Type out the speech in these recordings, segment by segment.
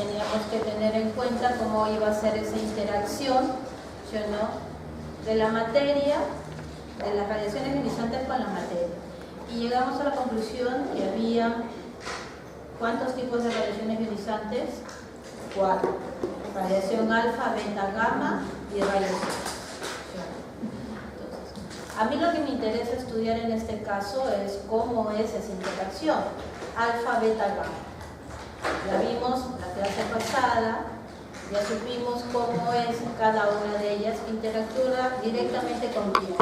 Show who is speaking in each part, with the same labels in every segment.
Speaker 1: teníamos que tener en cuenta cómo iba a ser esa interacción, ¿sí o no?, de la materia, de las radiaciones ionizantes con la materia. Y llegamos a la conclusión que había, ¿cuántos tipos de radiaciones ionizantes? 4. Radiación alfa, beta, gamma y rayos X. Entonces, a mí lo que me interesa estudiar en este caso es cómo es esa interacción, alfa, beta, gamma. Ya vimos la clase pasada, ya supimos cómo es cada una de ellas, interactúa directamente con quién,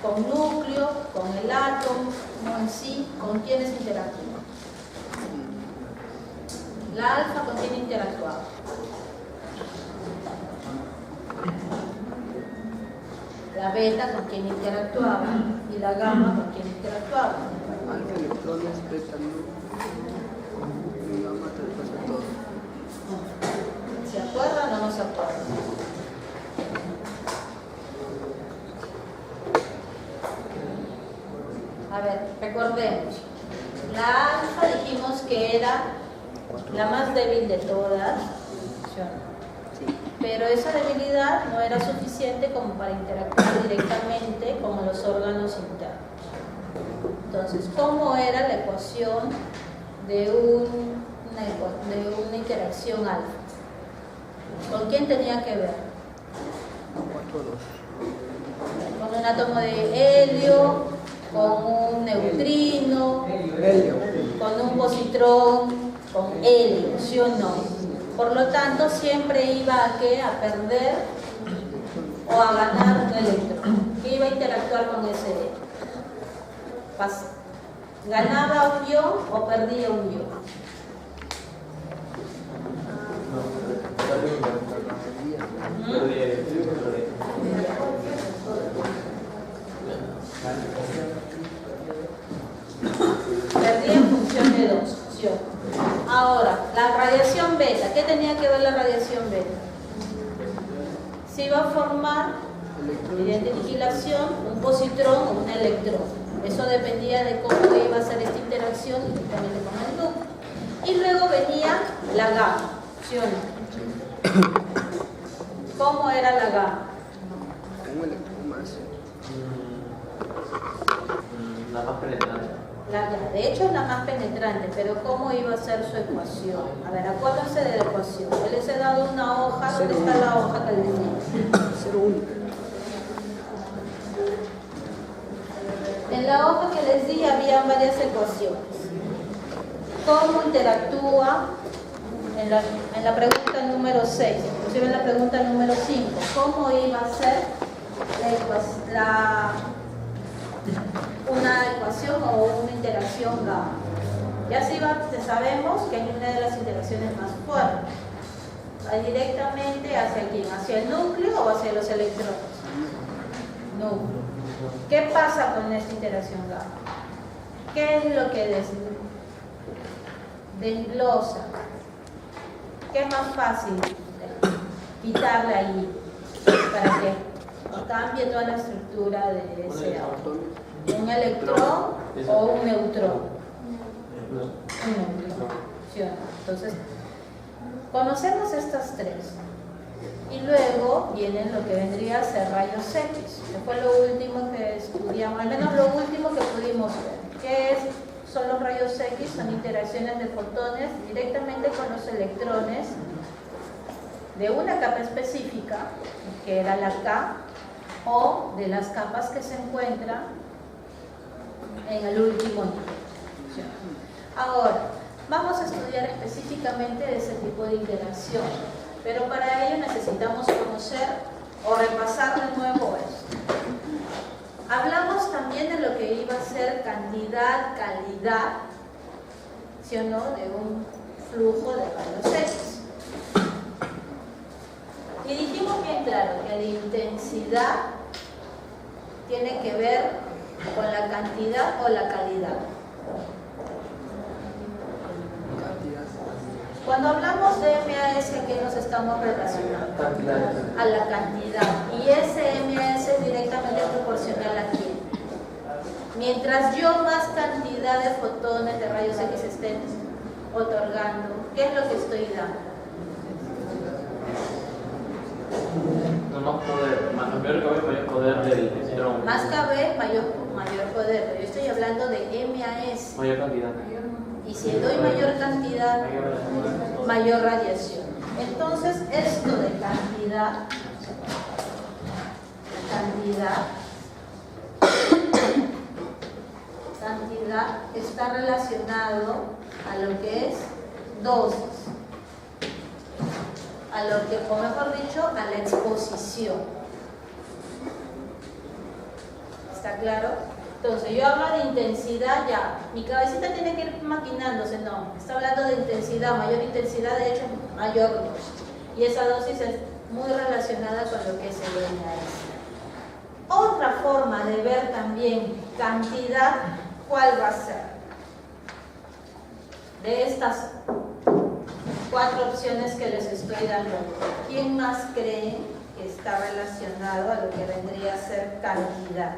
Speaker 1: con núcleo, con el átomo en sí, con quiénes interactúan. La alfa con quién interactuaba. La beta con quién interactuaba y la gamma con quién interactuaba.
Speaker 2: Alfa electrones, beta no. Y gamma traspasa todo.
Speaker 1: ¿Se acuerdan o no se acuerdan? A ver, recordemos. La alfa dijimos que era la más débil de todas, pero esa debilidad no era suficiente como para interactuar directamente con los órganos internos. Entonces, ¿cómo era la ecuación de una interacción alfa? ¿Con quién tenía que ver? Con un átomo de helio, con un neutrino, con un positrón, con helio, ¿sí o no? Por lo tanto, siempre iba a ¿qué? A perder o a ganar un electrón, que iba a interactuar con ese electrón. ¿Ganaba un ion o perdía un ion? Perdía en función de dos. Ahora, la radiación beta, ¿qué tenía que ver la radiación beta? Se iba a formar, mediante aniquilación, un positrón o un electrón. Eso dependía de cómo iba a ser esta interacción directamente con el núcleo. Y luego venía la gamma, ¿sí o no? ¿Cómo era la gamma?
Speaker 2: Un electrón más.
Speaker 3: La más penetrante.
Speaker 1: De hecho es la más penetrante, pero ¿cómo iba a ser su ecuación? A ver, acuérdense de la ecuación. Yo les he dado una hoja, ¿dónde está la hoja que les di?
Speaker 2: 0,1.
Speaker 1: En la hoja que les di había varias ecuaciones. ¿Cómo interactúa? En la pregunta número 6, inclusive en la pregunta número 5, ¿cómo iba a ser una ecuación o una interacción gamma? Ya sabemos que hay una de las interacciones más fuertes. Va directamente hacia quién, hacia el núcleo o hacia los electrones. Núcleo. ¿Qué pasa con esta interacción gamma? ¿Qué es lo que desglosa? ¿Qué es más fácil quitarle ahí para que cambie toda la estructura de ese átomo? ¿Un electrón o un neutrón? Un neutrón. ¿Sí o no? Entonces, conocemos estas tres. Y luego vienen lo que vendría a ser rayos X, que fue lo último que estudiamos, al menos lo último que pudimos ver. ¿Qué son los rayos X? Son interacciones de fotones directamente con los electrones de una capa específica, que era la K, o de las capas que se encuentran en el último nivel. Ahora, vamos a estudiar específicamente ese tipo de interacción, pero para ello necesitamos conocer o repasar de nuevo esto. Hablamos también de lo que iba a ser cantidad, calidad, ¿sí o no?, de un flujo de rayos X. Y dijimos bien claro que la intensidad tiene que ver con la cantidad o la calidad. Cuando hablamos de MAS, ¿a qué nos estamos relacionando? A la cantidad. Y ese MAS es directamente proporcional a quién. Mientras yo más cantidad de fotones de rayos X estén otorgando? ¿Qué es lo que estoy dando?
Speaker 3: No más poder, mayor cabeza, mayor poder del electrón.
Speaker 1: Más KB, mayor poder. Pero yo estoy hablando de MAS.
Speaker 3: Mayor cantidad.
Speaker 1: Y si doy mayor cantidad, mayor radiación. Entonces, esto de cantidad está relacionado a lo que es dosis, a lo que, o mejor dicho, a la exposición. ¿Está claro? Entonces, yo hablo de intensidad ya. Mi cabecita tiene que ir maquinándose, no. Está hablando de intensidad, mayor intensidad, de hecho, mayor dosis. Y esa dosis es muy relacionada con lo que es el MAS. Otra forma de ver también cantidad, ¿cuál va a ser? De estas 4 opciones que les estoy dando, ¿quién más cree que está relacionado a lo que vendría a ser cantidad?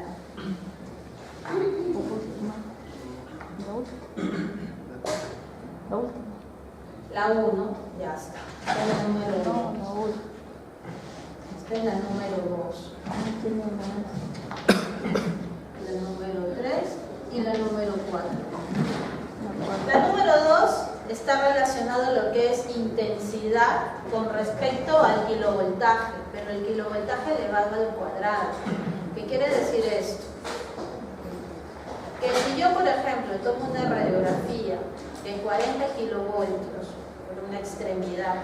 Speaker 1: La 1, ya está. Esta es la número 2. Esta es la número 2. La número 3 y la número 4. La número 2 está relacionado a lo que es intensidad con respecto al kilovoltaje, pero el kilovoltaje elevado al cuadrado. ¿Qué quiere decir esto? Que si yo, por ejemplo, tomo una radiografía de 40 kilovoltios por una extremidad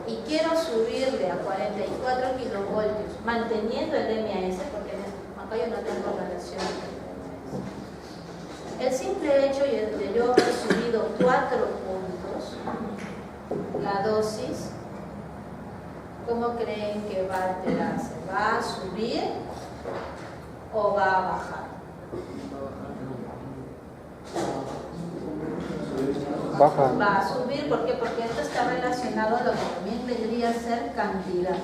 Speaker 1: y quiero subirle a 44 kilovoltios manteniendo el MAS, porque acá yo no tengo relación con el MAS, el simple hecho de yo haber subido 4 puntos la dosis, ¿cómo creen que va a alterarse? ¿Va a subir o va a bajar?
Speaker 4: Baja.
Speaker 1: Va a subir, ¿por qué? Porque esto está relacionado a lo que también vendría a ser cantidad.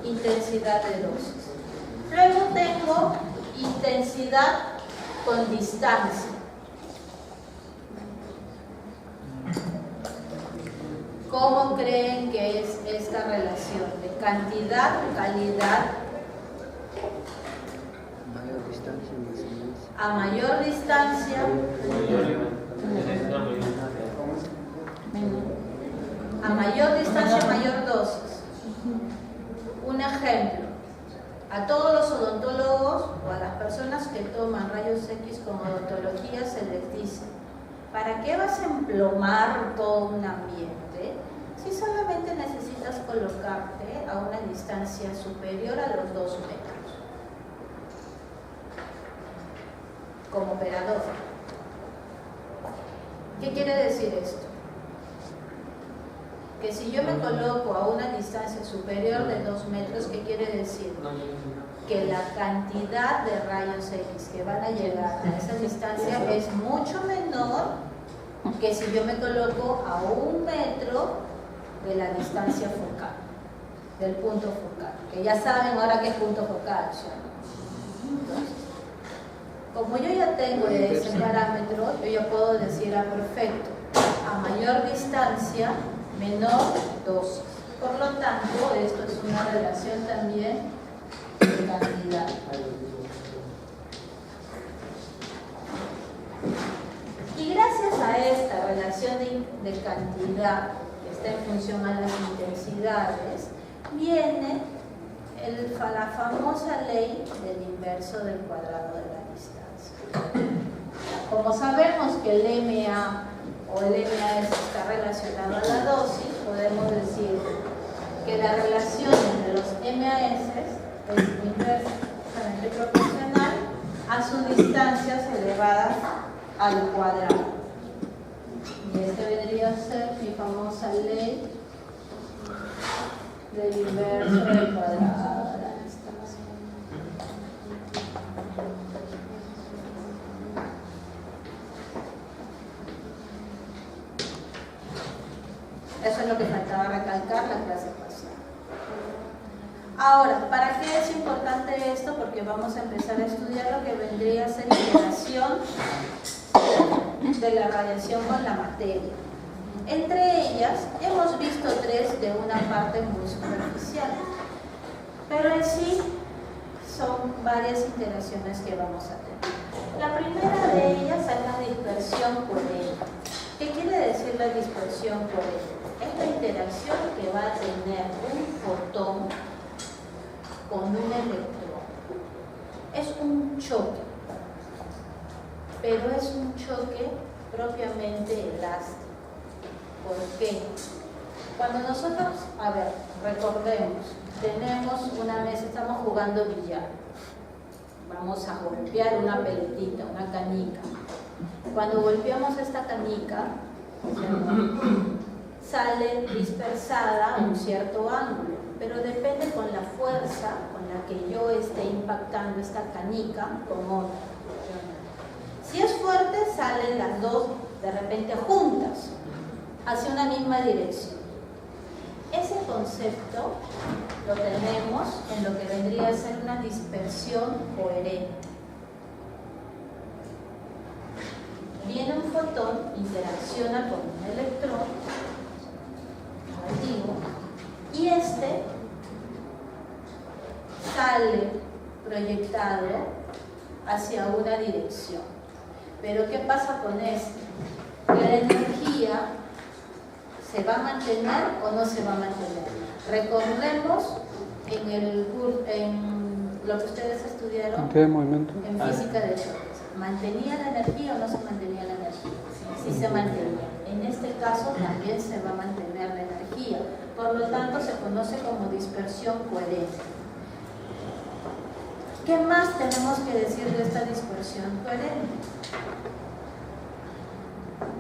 Speaker 1: Intensidad de dosis. Luego tengo intensidad con distancia. ¿Cómo creen que es esta relación de cantidad, calidad?
Speaker 2: Mayor distancia, más o menos.
Speaker 1: A mayor distancia, mayor dosis. Un ejemplo, a todos los odontólogos o a las personas que toman rayos X con odontología se les dice: ¿para qué vas a emplomar todo un ambiente si solamente necesitas colocarte a una distancia superior a los 2 metros? Como operador. ¿Qué quiere decir esto? Que si yo me coloco a una distancia superior de 2 metros, ¿qué quiere decir? Que la cantidad de rayos X que van a llegar a esa distancia es mucho menor que si yo me coloco a 1 metro de la distancia focal, del punto focal, que ya saben ahora qué es punto focal, ¿sí? Entonces, como yo ya tengo ese parámetro, yo ya puedo decir: ah, perfecto, a mayor distancia, menor dosis. Por lo tanto, esto es una relación también de cantidad. Y gracias a esta relación de cantidad, que está en función a las intensidades, viene la famosa ley del inverso del cuadrado de la distancia. Como sabemos que el MA o el MAS está relacionado a la dosis, podemos decir que la relación entre los MAS es inversamente proporcional a sus distancias elevadas al cuadrado. Y este vendría a ser mi famosa ley del inverso del cuadrado de la distancia. Eso es lo que faltaba recalcar la clase pasada. Ahora, ¿para qué es importante esto? Porque vamos a empezar a estudiar lo que vendría a ser interacción de la radiación con la materia. Entre ellas, hemos visto 3 de una parte muy superficial, pero en sí son varias interacciones que vamos a tener. La primera de ellas es la dispersión coherente. ¿Qué quiere decir la dispersión coherente? Es la interacción que va a tener un fotón con un electrón. Es un choque, pero es un choque propiamente elástico. ¿Por qué? Cuando nosotros, recordemos, tenemos una mesa, estamos jugando billar, vamos a golpear una pelotita, una canica. Cuando golpeamos esta canica, sale dispersada a un cierto ángulo, pero depende con la fuerza con la que yo esté impactando esta canica con otra. Si es fuerte, salen las dos de repente juntas, hacia una misma dirección. Ese concepto lo tenemos en lo que vendría a ser una dispersión coherente. Viene un fotón, interacciona con un electrón negativo y este sale proyectado hacia una dirección. Pero ¿qué pasa con este? Que la energía ¿se va a mantener o no se va a mantener? Recordemos en lo que ustedes estudiaron en física de choques. ¿Mantenía la energía o no se mantenía la energía? Sí se mantenía. En este caso también se va a mantener la energía. Por lo tanto, se conoce como dispersión coherente. ¿Qué más tenemos que decir de esta dispersión coherente?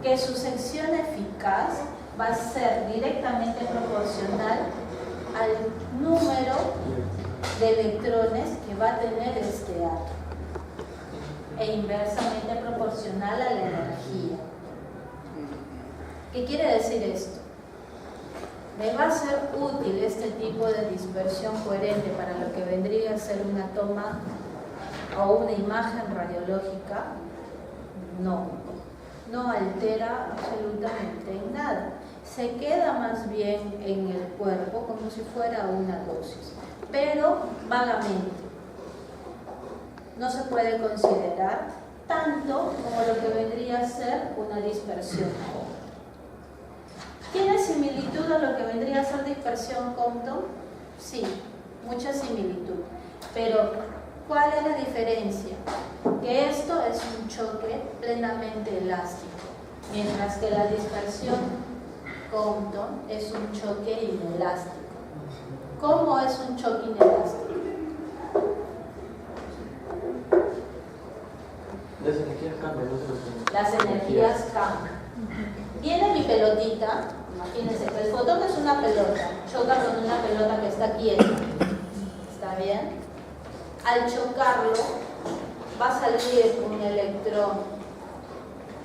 Speaker 1: Que su sección eficaz va a ser directamente proporcional al número de electrones que va a tener este átomo e inversamente proporcional a la energía. ¿Qué quiere decir esto? Me va a ser útil este tipo de dispersión coherente para lo que vendría a ser una toma o una imagen radiológica. No altera absolutamente en nada. Se queda más bien en el cuerpo como si fuera una dosis, pero vagamente. No se puede considerar tanto como lo que vendría a ser una dispersión. ¿Tiene similitud a lo que vendría a ser dispersión Compton? Sí, mucha similitud. Pero, ¿cuál es la diferencia? Que esto es un choque plenamente elástico, mientras que la dispersión Compton es un choque inelástico. ¿Cómo es un choque inelástico?
Speaker 3: Las energías cambian, no se lo entiendo.
Speaker 1: Las energías cambian. Viene mi pelotita, imagínense que el fotón es una pelota, choca con una pelota que está quieta. ¿Está bien? Al chocarlo, va a salir un electrón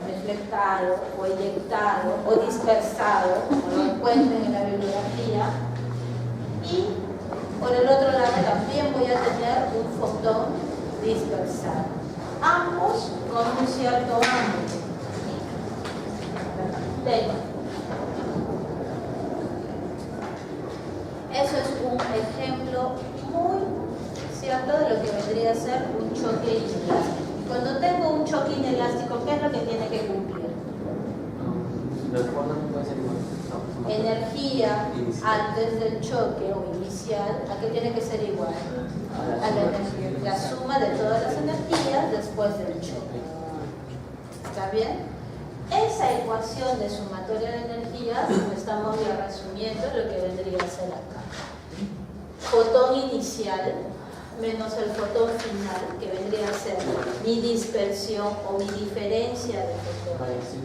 Speaker 1: reflectado o eyectado o dispersado, como lo encuentren en la bibliografía, y por el otro lado también voy a tener un fotón dispersado, ambos con un cierto ángulo. Eso es un ejemplo muy cierto de lo que vendría a ser un choque inelástico. Cuando tengo un choque inelástico, ¿qué es lo que tiene que cumplir? Energía antes del choque o inicial, ¿a qué tiene que ser igual? A la energía, la suma de todas las energías después del choque. ¿Está bien? Esa ecuación de sumatoria de energías lo estamos ya resumiendo lo que vendría a ser acá. Fotón inicial menos el fotón final, que vendría a ser mi dispersión o mi diferencia de fotones,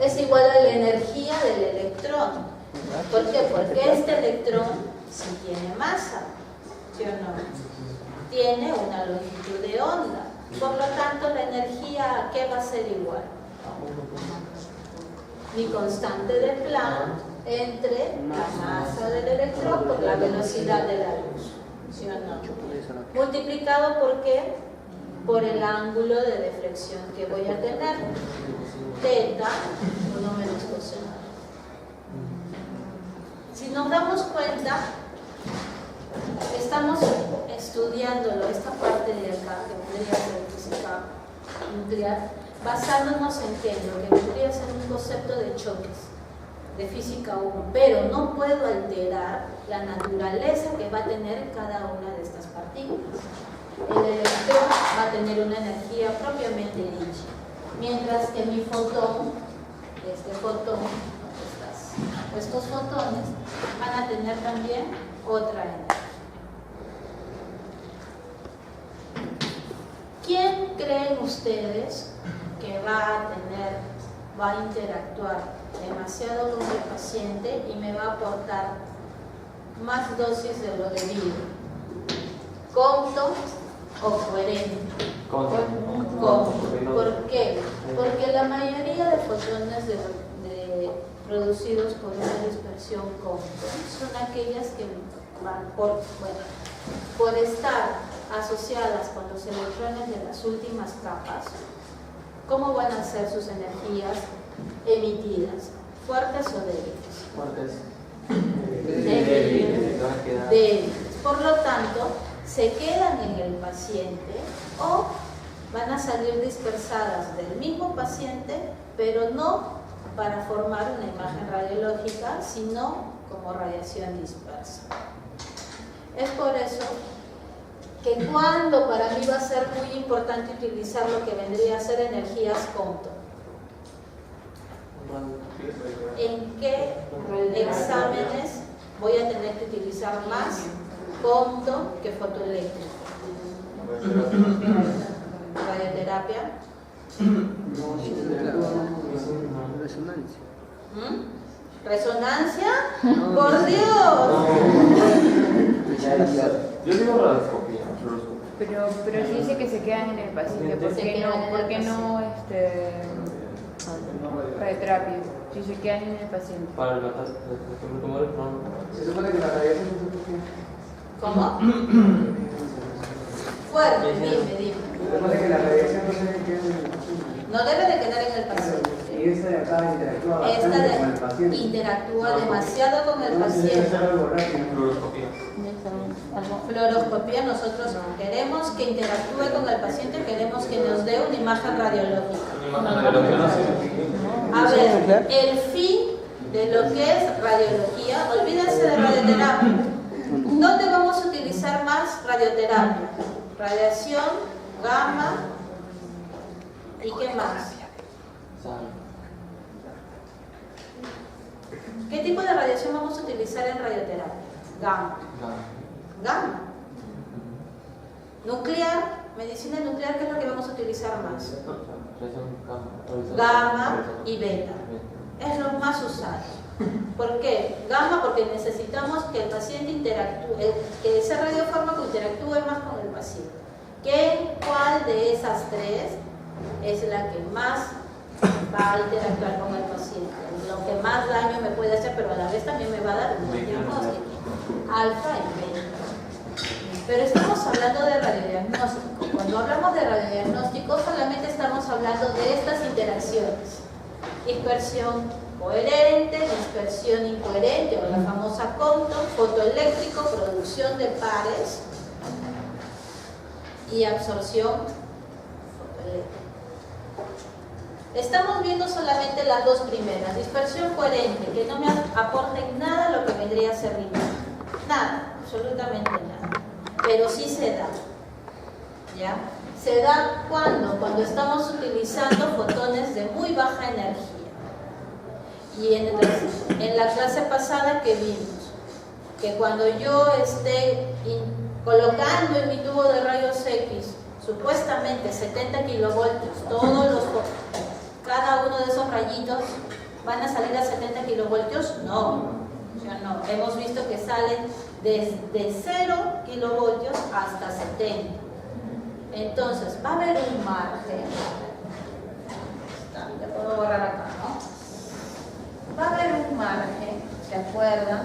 Speaker 1: es igual a la energía del electrón. ¿Por qué? Porque este electrón sí tiene masa, ¿sí o no? Tiene una longitud de onda. Por lo tanto, la energía, ¿a qué va a ser igual? Mi constante de Planck entre la masa del electrón por la velocidad de la luz. ¿sí o no? Multiplicado por qué? Por el ángulo de deflexión que voy a tener. Teta 1 menos coseno. Si nos damos cuenta, estamos estudiándolo, esta parte de acá, que vendría a ser física nuclear, basándonos en qué, lo que vendría a ser un concepto de choques, de física 1, pero no puedo alterar la naturaleza que va a tener cada una de estas partículas. El electrón va a tener una energía propiamente dicha, mientras que mi fotón, este fotón, estos fotones van a tener también otra energía. ¿Quién creen ustedes que va a interactuar demasiado con el paciente y me va a aportar más dosis de lo debido? ¿Compton o coherente? Compton. ¿Por qué? Porque la mayoría de fotones producidos por una dispersión Compton son aquellas que van por estar asociadas con los electrones de las últimas capas. ¿Cómo van a ser sus energías emitidas? ¿Fuertes o débiles?
Speaker 3: Fuertes.
Speaker 1: Débiles. Por lo tanto, se quedan en el paciente o van a salir dispersadas del mismo paciente, pero no para formar una imagen radiológica, sino como radiación dispersa. Es por eso que cuando para mí va a ser muy importante utilizar lo que vendría a ser energías Compton. ¿En qué exámenes voy a tener que utilizar más Compton que fotoeléctrico? ¿Radioterapia?
Speaker 2: Resonancia.
Speaker 1: ¿Resonancia? ¡Por Dios!
Speaker 3: Yo digo radioscopía.
Speaker 4: Pero sí dice que se quedan en el paciente. ¿Por qué no radioterapia? Si se quedan en el paciente.
Speaker 3: Para los tumores no.
Speaker 5: Se supone que la radiación es un
Speaker 1: ¿Cómo? Fuerte, dime.
Speaker 5: Se supone que la radiación no se queda en el paciente.
Speaker 1: No debe de quedar en el paciente.
Speaker 5: Y esta de acá interactúa bastante con el paciente.
Speaker 1: Interactúa demasiado con el paciente.
Speaker 3: Fluoroscopía.
Speaker 1: Fluoroscopía, nosotros queremos que interactúe con el paciente, queremos que nos dé una imagen radiológica. A ver, el fin de lo que es radiología, olvídense de radioterapia. ¿Dónde vamos a utilizar más radioterapia? Radiación, gamma, ¿y qué más? ¿Qué tipo de radiación vamos a utilizar en radioterapia? Gamma. Gamma. Nuclear, medicina nuclear, ¿qué es lo que vamos a utilizar más? Gamma y beta. Es lo más usado. ¿Por qué? Gamma, porque necesitamos que el paciente interactúe, que ese radiofármaco interactúe más con el paciente. ¿Cuál de esas tres es la que más va a interactuar con el paciente? Lo que más daño me puede hacer, pero a la vez también me va a dar un buen diagnóstico. Alfa y beta. Pero estamos hablando de radiodiagnóstico. Cuando hablamos de radiodiagnóstico, solamente estamos hablando de estas interacciones. Dispersión coherente, dispersión incoherente, o la famosa Compton, fotoeléctrico, producción de pares y absorción fotoeléctrica. Estamos viendo solamente las dos primeras. Dispersión coherente, que no me aporten nada lo que vendría a ser riñón. Nada, absolutamente nada. Pero sí se da. ¿Ya? Se da cuando estamos utilizando fotones de muy baja energía. Y en la clase pasada que vimos, que cuando yo esté colocando en mi tubo de rayos X supuestamente 70 kilovoltios, cada uno de esos rayitos van a salir a 70 kilovoltios, no. Hemos visto que salen desde 0 kilovoltios hasta 70. Entonces, va a haber un margen. Le puedo borrar acá, ¿no? Va a haber un margen, ¿se acuerdan?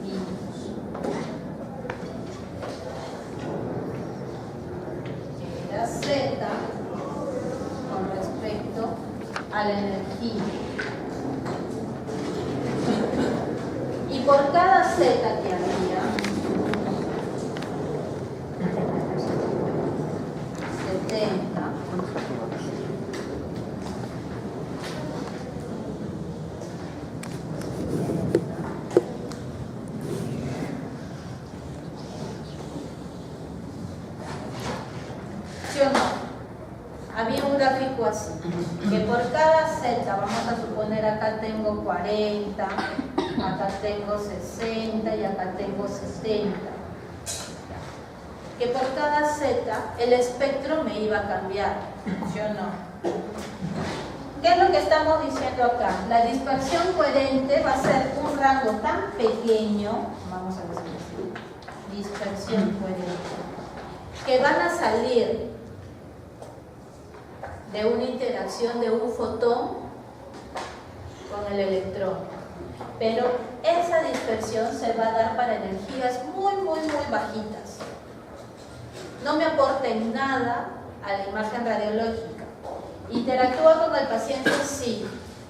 Speaker 1: Vimos. a la energía. Y por cada Z que había, 70, ¿sí o no? Había un gráfico así, que por cada Z, vamos a suponer acá tengo 40, acá tengo 60 y acá tengo 70. Que por cada Z el espectro me iba a cambiar, ¿sí o no? ¿Qué es lo que estamos diciendo acá? La dispersión coherente va a ser un rango tan pequeño, vamos a decir así, dispersión coherente, que van a salir de una interacción de un fotón con el electrón. Pero esa dispersión se va a dar para energías muy bajitas. No me aporta en nada a la imagen radiológica. ¿Interactúa con el paciente? Sí.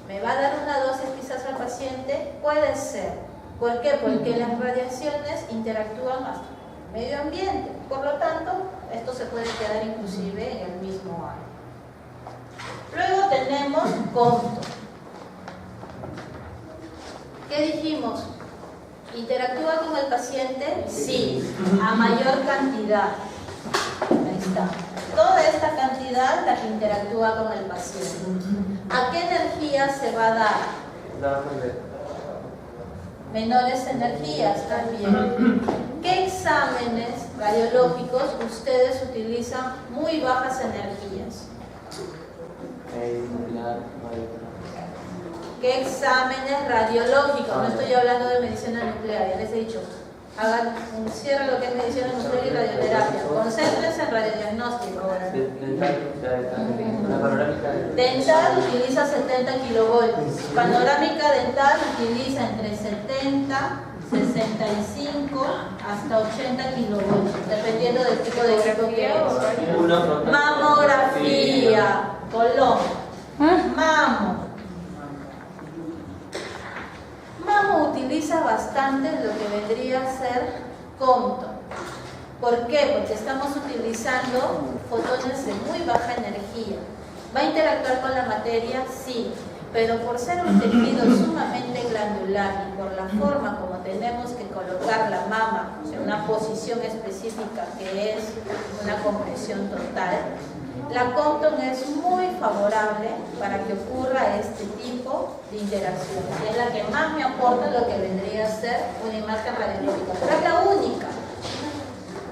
Speaker 1: ¿Me va a dar una dosis quizás al paciente? Puede ser. ¿Por qué? Porque las radiaciones interactúan hasta el medio ambiente. Por lo tanto, esto se puede quedar inclusive en el mismo área. Luego tenemos Compton. ¿Qué dijimos? ¿Interactúa con el paciente? Sí, a mayor cantidad. Ahí está. Toda esta cantidad la que interactúa con el paciente. ¿A qué energía se va a dar? Menores energías también. ¿Qué exámenes radiológicos ustedes utilizan muy bajas energías? ¿Qué exámenes radiológicos? No estoy hablando de medicina nuclear, ya les he dicho. Hagan un cierre lo que es medicina nuclear y radioterapia. Concéntrense en radiodiagnóstico. Dental utiliza 70 kilovoltios. Panorámica dental utiliza entre 70, 65 hasta 80 kilovoltios, dependiendo del tipo de equipo que es. Mamografía, colon. Mamo utiliza bastante lo que vendría a ser Compton. ¿Por qué? Porque estamos utilizando fotones de muy baja energía. ¿Va a interactuar con la materia? Sí, pero por ser un tejido sumamente glandular y por la forma como tenemos que colocar la mama en una posición específica que es una compresión total, la Compton es muy favorable para que ocurra este tipo de interacciones. Es la que más me aporta lo que vendría a ser una imagen radiológica, pero es la única.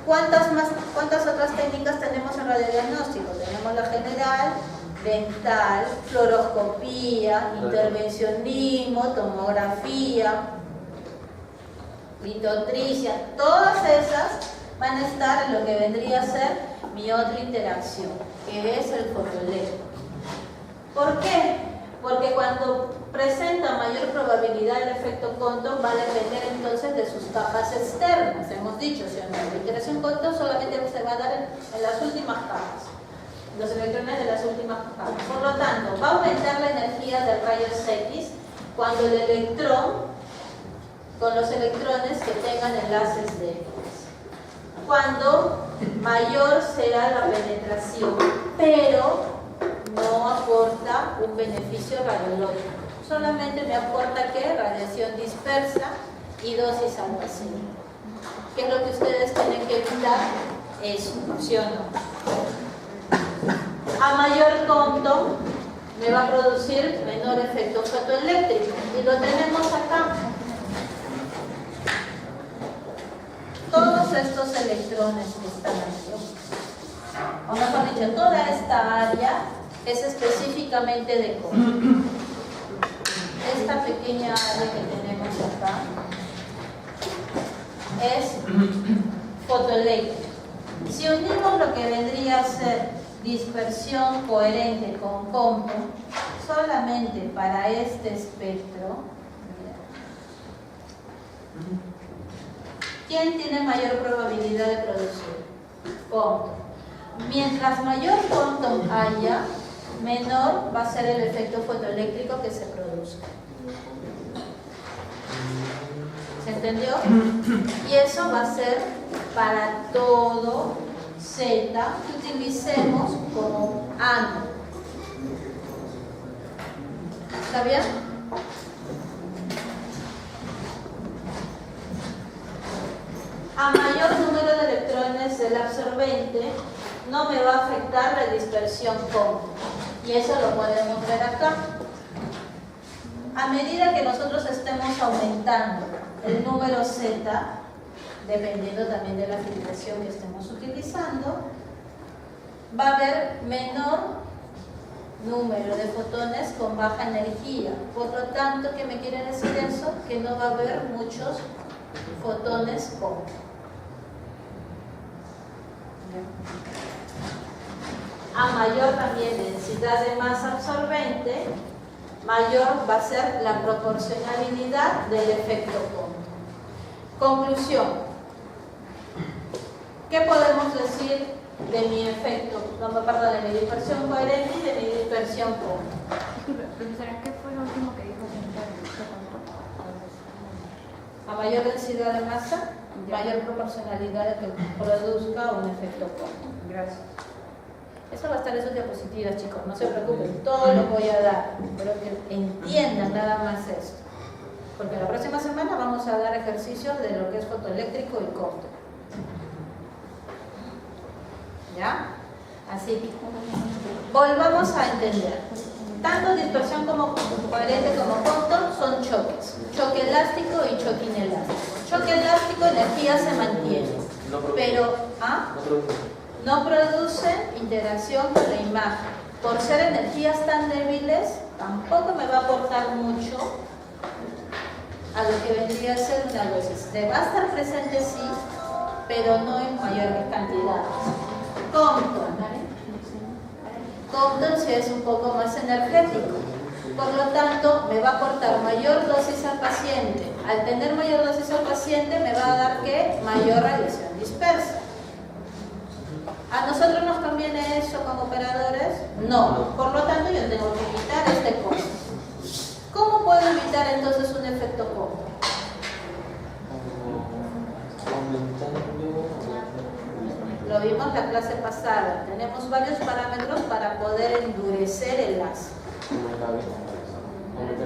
Speaker 1: ¿Cuántas otras técnicas tenemos en radiodiagnóstico? Tenemos la general, dental, fluoroscopía, intervencionismo, tomografía, litotricia. Todas esas van a estar en lo que vendría a ser mi otra interacción, que es el fotoeléctrico. ¿Por qué? Porque cuando presenta mayor probabilidad el efecto Compton va a depender entonces de sus capas externas. Hemos dicho, si la interacción Compton solamente se va a dar en las últimas capas, los electrones de las últimas capas. Por lo tanto, va a aumentar la energía del rayos X cuando el electrón, con los electrones que tengan enlaces de X. Cuando mayor será la penetración, pero no aporta un beneficio radiológico. Solamente me aporta ¿qué? Radiación dispersa y dosis al paciente. ¿Qué es lo que ustedes tienen que evitar? Eso, ¿sí o no? A mayor Compton me va a producir menor efecto fotoeléctrico y lo tenemos acá. Todos estos electrones que están aquí, o mejor dicho, toda esta área es específicamente de Compton. Esta pequeña área que tenemos acá es fotoeléctrica. Si unimos lo que vendría a ser dispersión coherente con Compton, solamente para este espectro, ¿quién tiene mayor probabilidad de producir? Compton. Mientras mayor Compton haya, menor va a ser el efecto fotoeléctrico que se produzca. ¿Se entendió? Y eso va a ser para todo Z que utilicemos como ánodo. ¿Está bien? A mayor número de electrones del absorbente, no me va a afectar la dispersión cóncava. Y eso lo podemos ver acá. A medida que nosotros estemos aumentando el número Z, dependiendo también de la filtración que estemos utilizando, va a haber menor número de fotones con baja energía. Por lo tanto, ¿qué me quiere decir eso? Que no va a haber muchos fotones cóncavos. A mayor también densidad de masa absorbente, mayor va a ser la proporcionalidad del efecto cóncavo. Conclusión. ¿Qué podemos decir de mi efecto? Perdón, de mi dispersión coherente y de mi dispersión cóncava.
Speaker 4: Disculpe, profesora, ¿qué fue lo último que dijo
Speaker 1: A mayor densidad de masa, mayor proporcionalidad de que produzca un efecto cóncavo.
Speaker 4: Gracias.
Speaker 1: Eso va a estar en sus diapositivas, chicos, no se preocupen, todo lo voy a dar, pero que entiendan nada más esto. Porque la próxima semana vamos a dar ejercicios de lo que es fotoeléctrico y cóncavo. ¿Ya? Así que volvamos a entender. Tanto dispersión como coherente como cóncavo son choques. Choque elástico y choque inelástico. Choque elástico, energía se mantiene. Pero no produce interacción con la imagen. Por ser energías tan débiles, tampoco me va a aportar mucho a lo que vendría a ser una dosis. Se va a estar presente, sí, pero no en mayores cantidades. Compton sí es un poco más energético, por lo tanto me va a aportar mayor dosis al paciente. Al tener mayor dosis al paciente me va a dar ¿qué? Mayor radiación dispersa. ¿A nosotros nos conviene eso como operadores? No, por lo tanto yo tengo que evitar este costo. ¿Cómo puedo evitar entonces un efecto Compton? Lo vimos la clase pasada. Tenemos varios parámetros para poder endurecer el láser.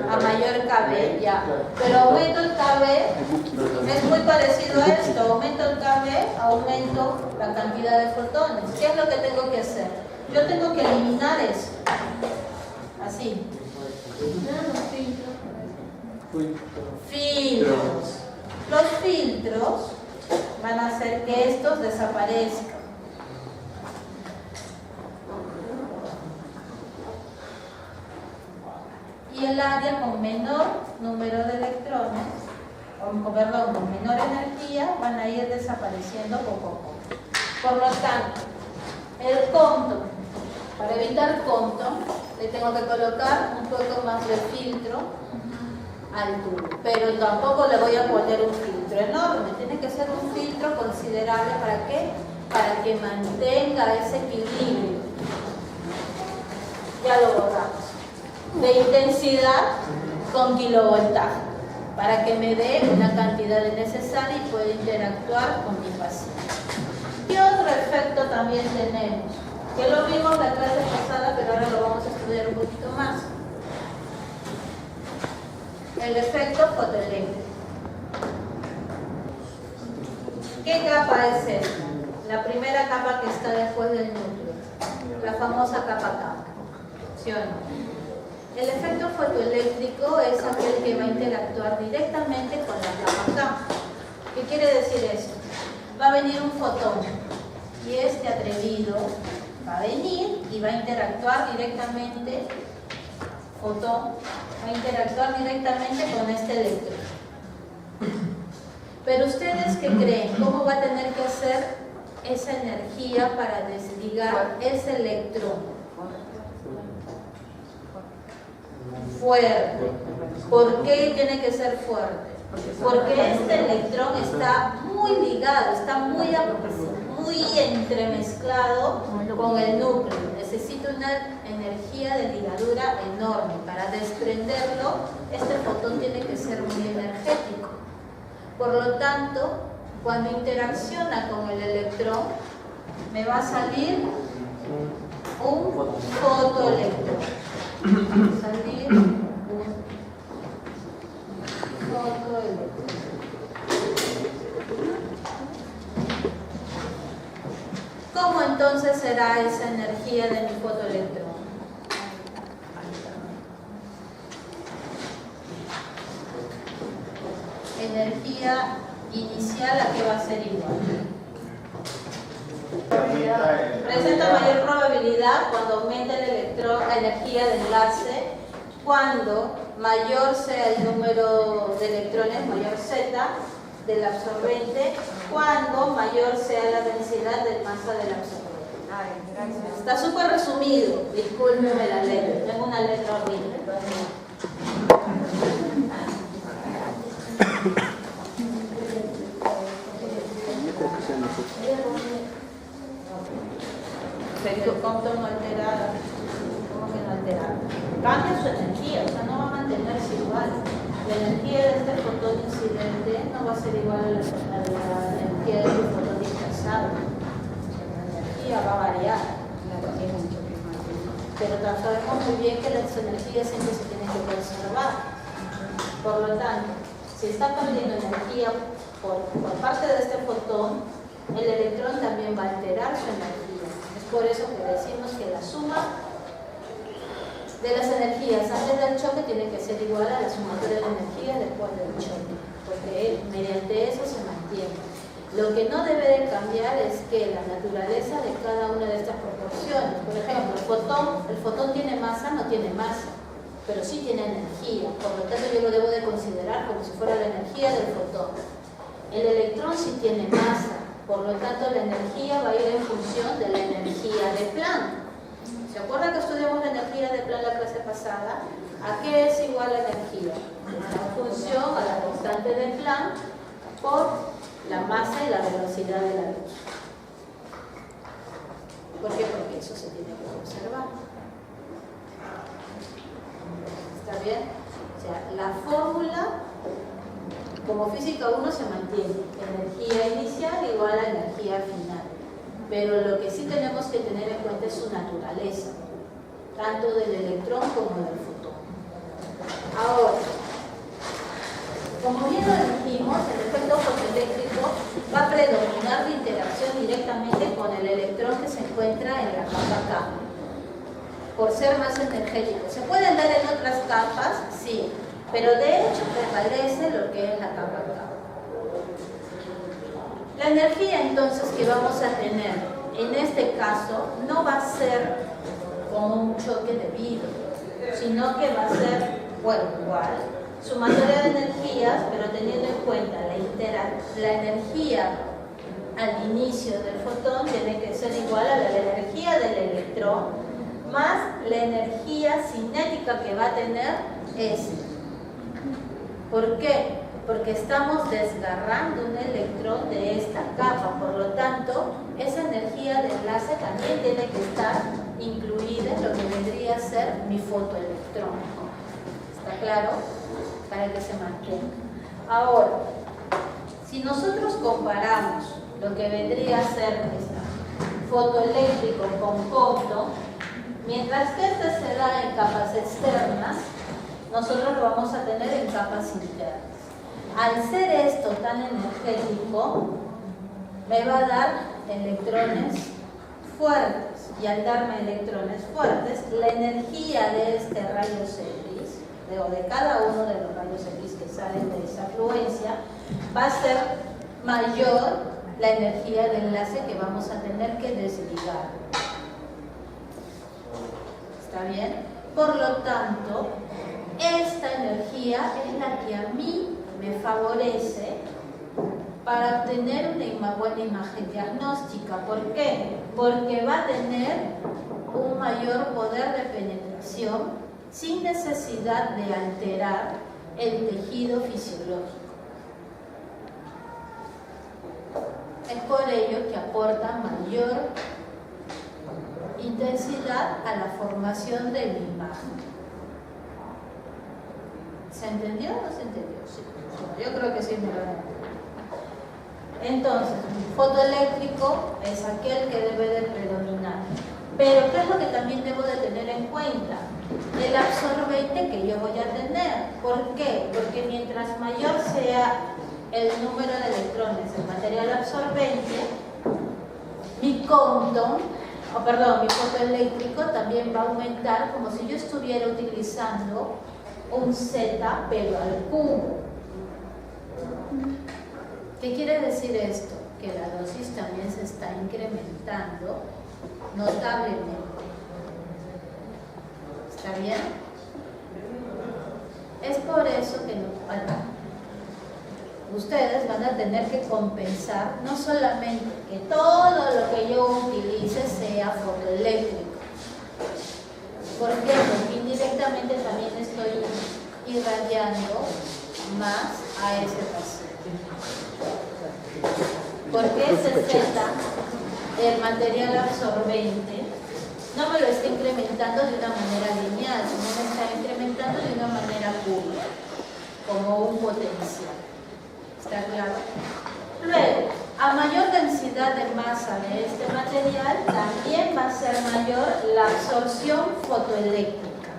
Speaker 1: A mayor KB, ya. Pero aumento el KB, es muy parecido a esto. Aumento el KB, aumento la cantidad de fotones. ¿Qué es lo que tengo que hacer? Yo tengo que eliminar eso. Así. Filtros. Los filtros van a hacer que estos desaparezcan. Y el área con menor número de electrones, con menor energía, van a ir desapareciendo poco a poco. Por lo tanto, el Compton, para evitar Compton, le tengo que colocar un poco más de filtro al tubo, pero tampoco le voy a poner un filtro enorme, tiene que ser un filtro considerable. ¿Para qué? Para que mantenga ese equilibrio. Ya lo borramos. De intensidad con kilovoltaje, para que me dé una cantidad necesaria y pueda interactuar con mi paciente. ¿Qué otro efecto también tenemos? Que lo vimos la clase pasada, pero ahora lo vamos a estudiar un poquito más. El efecto fotoeléctrico. ¿Qué capa es esta? La primera capa que está después del núcleo, la famosa capa Kappa. ¿Sí o no? El efecto fotoeléctrico es aquel que va a interactuar directamente con la capa Kappa. ¿Qué quiere decir esto? Va a venir un fotón y este atrevido va a venir y va a interactuar directamente, va a interactuar directamente con este electrón. Pero ustedes, ¿qué creen? ¿Cómo va a tener que hacer esa energía para desligar ese electrón? Fuerte. ¿Por qué tiene que ser fuerte? Porque este electrón está muy ligado, está muy entremezclado con el núcleo. Necesito una una energía de ligadura enorme. Para desprenderlo, este fotón tiene que ser muy energético. Por lo tanto, cuando interacciona con el electrón, me va a salir un fotoelectrón. Salir un fotoelectrón. ¿Cómo entonces será esa energía de mi fotoelectrón? Energía inicial, ¿a qué va a ser igual? Presenta mayor probabilidad cuando aumenta la energía de enlace, cuando mayor sea el número de electrones, mayor Z del absorbente, cuando mayor sea la densidad de masa del absorbente. Está súper resumido, discúlpeme la letra, tengo una letra horrible. Compton no alterada. ¿Cómo que no alterada? Cambia su energía, o sea, no va a mantenerse igual. La energía de este fotón incidente no va a ser igual a la energía de este fotón dispersado. La energía va a variar. Pero sabemos muy bien que las energías siempre se tienen que conservar. Por lo tanto, si está perdiendo energía por parte de este fotón, el electrón también va a alterar su energía. Es por eso que decimos que la suma de las energías antes del choque tiene que ser igual a la sumatoria de energía después del choque, porque mediante eso se mantiene. Lo que no debe de cambiar es que la naturaleza de cada una de estas proporciones, por ejemplo, el fotón tiene masa, no tiene masa, pero sí tiene energía, por lo tanto yo lo debo de considerar como si fuera la energía del fotón. El electrón sí tiene masa, por lo tanto la energía va a ir en función de la energía de Planck. ¿Se acuerdan que estudiamos la energía de Planck la clase pasada? ¿A qué es igual la energía? En función a la constante de Planck por la masa y la velocidad de la luz. ¿Por qué? Porque eso se tiene que observar. ¿Está bien? O sea, la fórmula como física 1 se mantiene. Energía inicial igual a energía final. Pero lo que sí tenemos que tener en cuenta es su naturaleza, tanto del electrón como del fotón. Ahora, como bien lo dijimos, el efecto fotoeléctrico va a predominar la interacción directamente con el electrón que se encuentra en la capa K, por ser más energético. ¿Se pueden dar en otras capas? Sí, pero de hecho prevalece lo que es la capa K. La energía entonces que vamos a tener en este caso no va a ser como un choque debido, sino que va a ser, bueno, igual, sumatoria de energías, pero teniendo en cuenta la energía al inicio del fotón tiene que ser igual a la energía del electrón más la energía cinética que va a tener este. ¿Por qué? Porque estamos desgarrando un electrón de esta capa, por lo tanto, esa energía de enlace también tiene que estar incluida en lo que vendría a ser mi fotoelectrón. ¿Está claro? Para que se mantenga. Ahora, si nosotros comparamos lo que vendría a ser fotoeléctrico con Compton, mientras que este se da en capas externas, nosotros lo vamos a tener en capas internas. Al ser esto tan energético, me va a dar electrones fuertes, y al darme electrones fuertes, la energía de este rayos X, o de cada uno de los rayos X que salen de esa fluencia, va a ser mayor la energía de enlace que vamos a tener que desligar. ¿Está bien? Por lo tanto, esta energía es la que a mí me favorece para obtener una buena imagen diagnóstica. ¿Por qué? Porque va a tener un mayor poder de penetración sin necesidad de alterar el tejido fisiológico. Es por ello que aporta mayor intensidad a la formación de mi imagen. ¿Se entendió o no se entendió? Sí. Bueno, yo creo que sí me lo van a entender. Entonces, un fotoeléctrico es aquel que debe de predominar. Pero, ¿qué es lo que también debo de tener en cuenta? El absorbente que yo voy a tener. ¿Por qué? Porque mientras mayor sea el número de electrones del material absorbente, mi mi fotoeléctrico también va a aumentar como si yo estuviera utilizando un Z pero al cubo. ¿Qué quiere decir esto? Que la dosis también se está incrementando notablemente. ¿Está bien? Es por eso que ustedes van a tener que compensar no solamente que todo lo que yo utilice sea fotoeléctrico. ¿Por qué? Porque indirectamente también estoy irradiando más a ese paciente. Porque ese Z, el material absorbente, no me lo está incrementando de una manera lineal, sino me está incrementando de una manera curva, como un potencial. ¿Está claro? Luego, a mayor densidad de masa de este material, también va a ser mayor la absorción fotoeléctrica.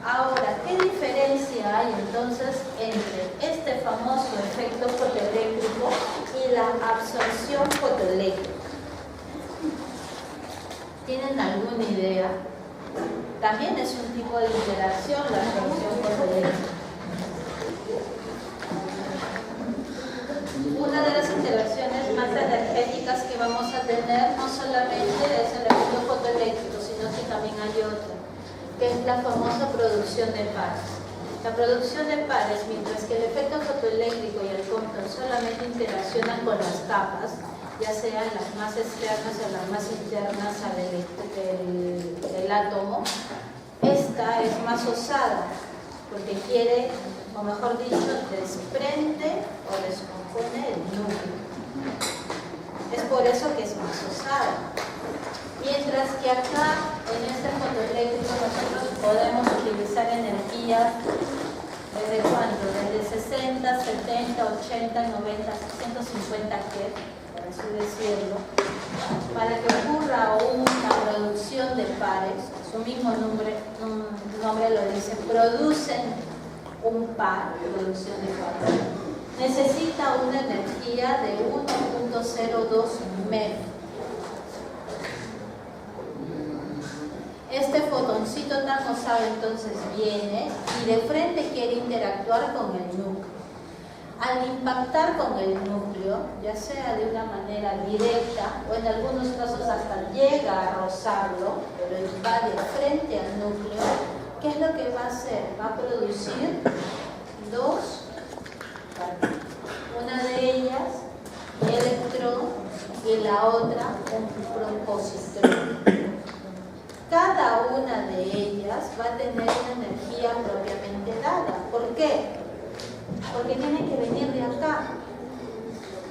Speaker 1: Ahora, ¿qué diferencia hay entonces entre este famoso efecto fotoeléctrico y la absorción fotoeléctrica? ¿Tienen alguna idea? También es un tipo de interacción la absorción fotoeléctrica. Una de las interacciones más energéticas que vamos a tener no solamente es el efecto fotoeléctrico, sino que también hay otra, que es la famosa producción de pares. La producción de pares, mientras que el efecto fotoeléctrico y el Compton solamente interaccionan con las capas, ya sean las más externas o las más internas del átomo, esta es más osada, porque quiere, o mejor dicho, desprende o descompone el núcleo. Es por eso que es más osada. Mientras que acá, en este fotoeléctrico, nosotros podemos utilizar energías ¿desde cuánto? Desde 60, 70, 80, 90, 150 Hz, por así decirlo, para que ocurra una producción de pares. Su mismo nombre lo dice, producen un par, producción de pares. Necesita una energía de 1.02 MeV. Este fotoncito tan osado entonces viene y de frente quiere interactuar con el núcleo. Al impactar con el núcleo, ya sea de una manera directa o en algunos casos hasta llega a rozarlo, pero va de frente al núcleo, ¿qué es lo que va a hacer? Va a producir dos partículas. Una de ellas, electrón, y la otra, un positrón. Cada una de ellas va a tener una energía propiamente dada. ¿Por qué? Porque tiene que venir de acá,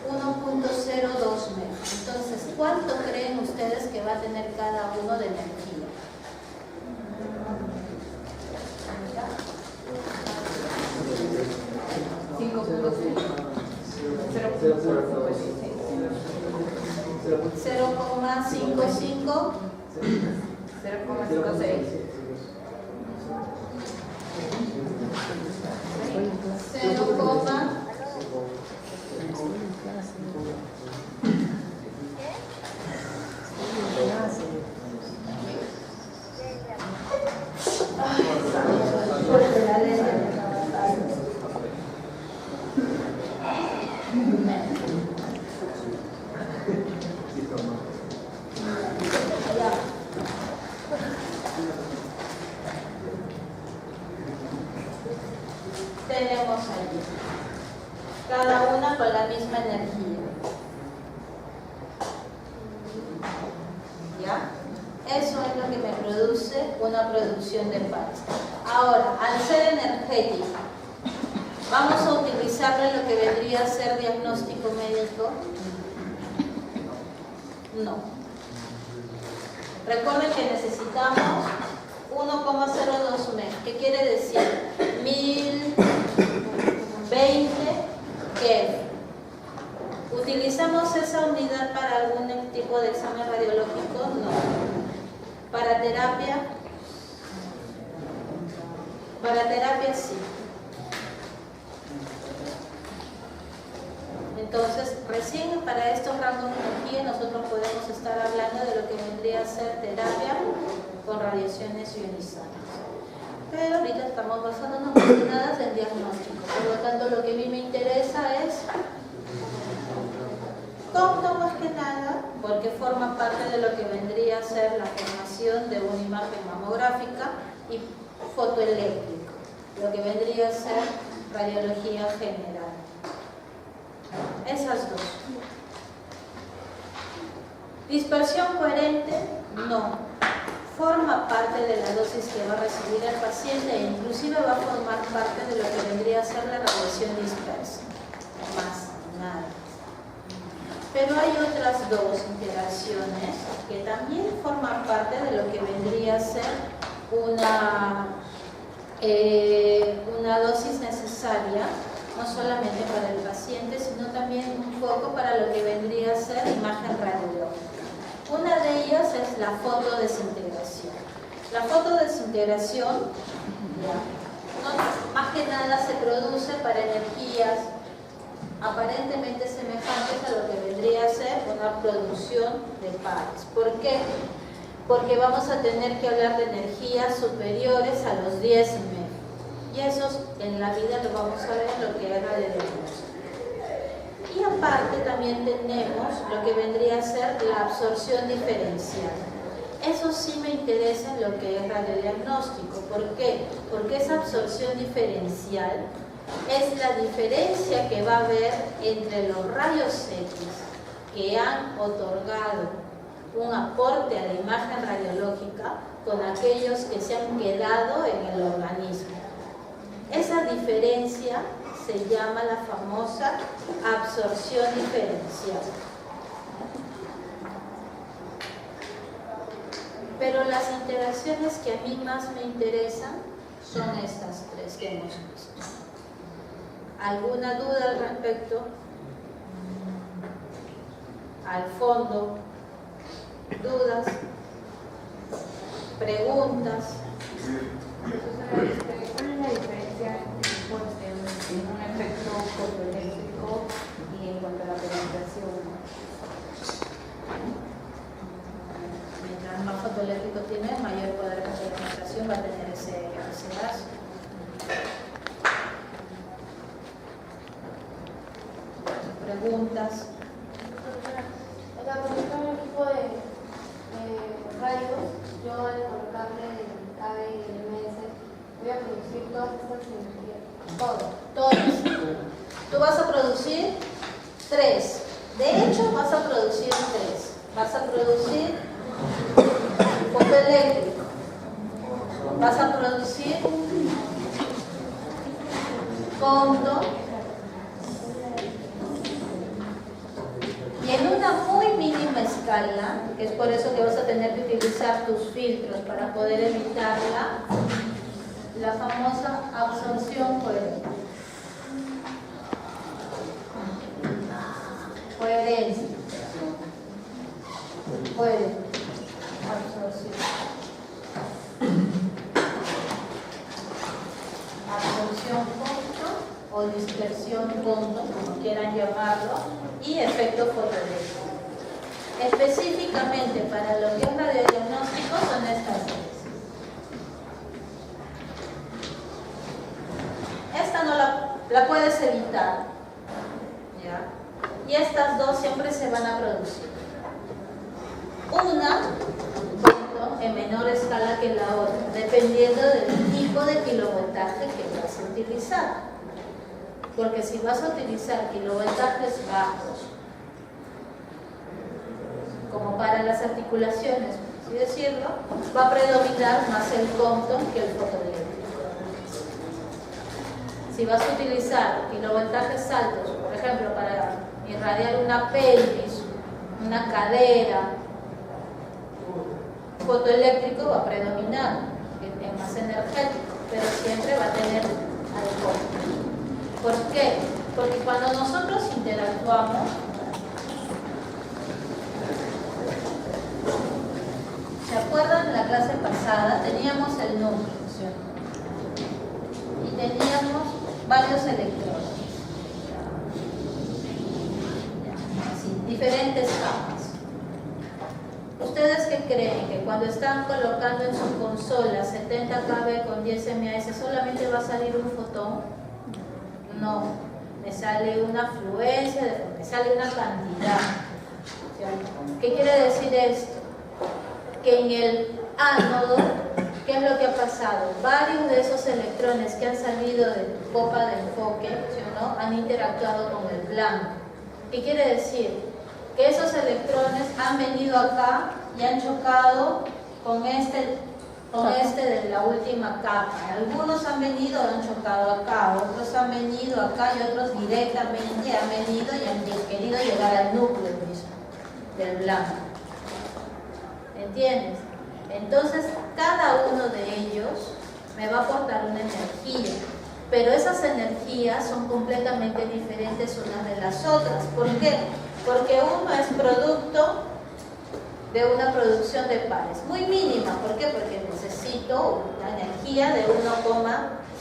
Speaker 1: 1.02 MeV. Entonces, ¿cuánto creen ustedes que va a tener cada uno de energía? ¿0.55?
Speaker 4: 0,56.
Speaker 1: tenemos allí, cada una con la misma energía. ¿Ya? Eso es lo que me produce una producción de pares. Ahora, al ser energética, ¿vamos a utilizarla en lo que vendría a ser diagnóstico médico? No. Recuerden que necesitamos 1,02 MEV. ¿Qué quiere decir? 1020 keV. ¿Utilizamos esa unidad para algún tipo de examen radiológico? No. ¿Para terapia? Para terapia sí. Entonces, recién para estos rangos de energía nosotros podemos estar hablando de lo que vendría a ser terapia con radiaciones ionizantes. Pero ahorita estamos basándonos más que nada en diagnóstico. Por lo tanto, lo que a mí me interesa es compto más que nada, porque forma parte de lo que vendría a ser la formación de una imagen mamográfica y fotoeléctrica, lo que vendría a ser radiología general. Esas dos. Dispersión coherente, no. Forma parte de la dosis que va a recibir el paciente e inclusive va a formar parte de lo que vendría a ser la radiación dispersa. Más nada. Pero hay otras dos interacciones que también forman parte de lo que vendría a ser una dosis necesaria, no solamente para el paciente, sino también un poco para lo que vendría a ser imagen radiológica. Una de ellas es la fotodesintegración. La fotodesintegración, más que nada, se produce para energías aparentemente semejantes a lo que vendría a ser una producción de pares. ¿Por qué? Porque vamos a tener que hablar de energías superiores a los 10 MeV. Y esos en la vida lo vamos a ver en lo que es radiodiagnóstico. Y aparte también tenemos lo que vendría a ser la absorción diferencial. Eso sí me interesa en lo que es radiodiagnóstico. ¿Por qué? Porque esa absorción diferencial es la diferencia que va a haber entre los rayos X que han otorgado un aporte a la imagen radiológica con aquellos que se han quedado en el organismo. Esa diferencia se llama la famosa absorción diferencial. Pero las interacciones que a mí más me interesan son estas tres que hemos visto. ¿Alguna duda al respecto? Al fondo, dudas, preguntas.
Speaker 4: ¿Cuál es la diferencia en un efecto fotoeléctrico y en cuanto a la penetración?
Speaker 1: Mientras más fotoeléctrico tiene, mayor poder de penetración va a tener ese gas. Preguntas.
Speaker 6: Con un equipo de radios, yo al colocarle el KB y el MS voy a producir todas estas energías.
Speaker 1: Todas. Tú vas a producir 3. De hecho, vas a producir 3. Vas a producir fotoeléctrico. Vas a producir cóndor. Y en una muy mínima escala, que es por eso que vas a tener que utilizar tus filtros para poder evitar la famosa absorción coherente. Coherencia. Coherente. Absorción. Absorción punto o dispersión punto, como quieran llamarlo, y efecto fotoeléctrico. Específicamente para lo que es radiodiagnóstico son estas tres. Esta no la puedes evitar, ¿ya? Y estas dos siempre se van a producir. Una en menor escala que la otra, dependiendo del tipo de kilovoltaje que vas a utilizar. Porque si vas a utilizar kilovoltajes bajos, como para las articulaciones, por así decirlo, va a predominar más el Compton que el fotoeléctrico. Si vas a utilizar kilovoltajes altos, por ejemplo, para irradiar una pelvis, una cadera, fotoeléctrico va a predominar, que es más energético, pero siempre va a tener alcohol. ¿Por qué? Porque cuando nosotros interactuamos, ¿se acuerdan de la clase pasada? Teníamos el núcleo, ¿sí? Y teníamos varios electrones, así, diferentes capas. ¿Ustedes qué creen? ¿Que cuando están colocando en su consola 70 KB con 10 mAh solamente va a salir un fotón? No, me sale una afluencia, me sale una cantidad. ¿Qué quiere decir esto? Que en el ánodo, ¿qué es lo que ha pasado? Varios de esos electrones que han salido de tu copa de enfoque, ¿sí o no?, han interactuado con el blanco. ¿Qué quiere decir? Que esos electrones han venido acá y han chocado con este de la última capa. Algunos han venido y han chocado acá, otros han venido acá y otros directamente han venido y han querido llegar al núcleo mismo del blanco. ¿Entiendes? Entonces, cada uno de ellos me va a aportar una energía, pero esas energías son completamente diferentes unas de las otras. ¿Por qué? Porque uno es producto de una producción de pares muy mínima. ¿Por qué? Porque necesito una energía de 1,02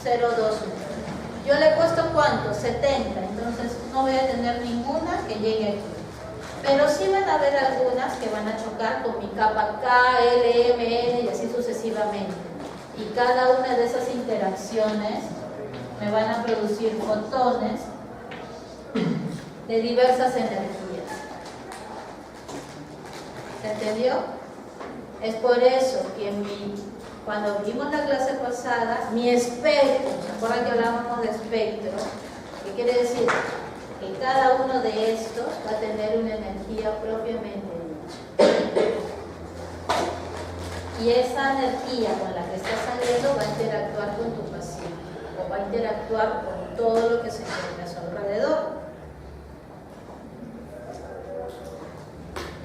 Speaker 1: metros. Yo le he puesto ¿cuánto? 70, entonces no voy a tener ninguna que llegue aquí. Pero sí van a haber algunas que van a chocar con mi capa K, L, M, N y así sucesivamente. Y cada una de esas interacciones me van a producir fotones de diversas energías. ¿Se entendió? Es por eso que cuando vimos la clase pasada, mi espectro, ¿se acuerdan que hablábamos de espectro? ¿Qué quiere decir? Que cada uno de estos va a tener una energía propiamente dicha. Y esa energía con la que está saliendo va a interactuar con tu paciente, o va a interactuar con todo lo que se encuentra a su alrededor.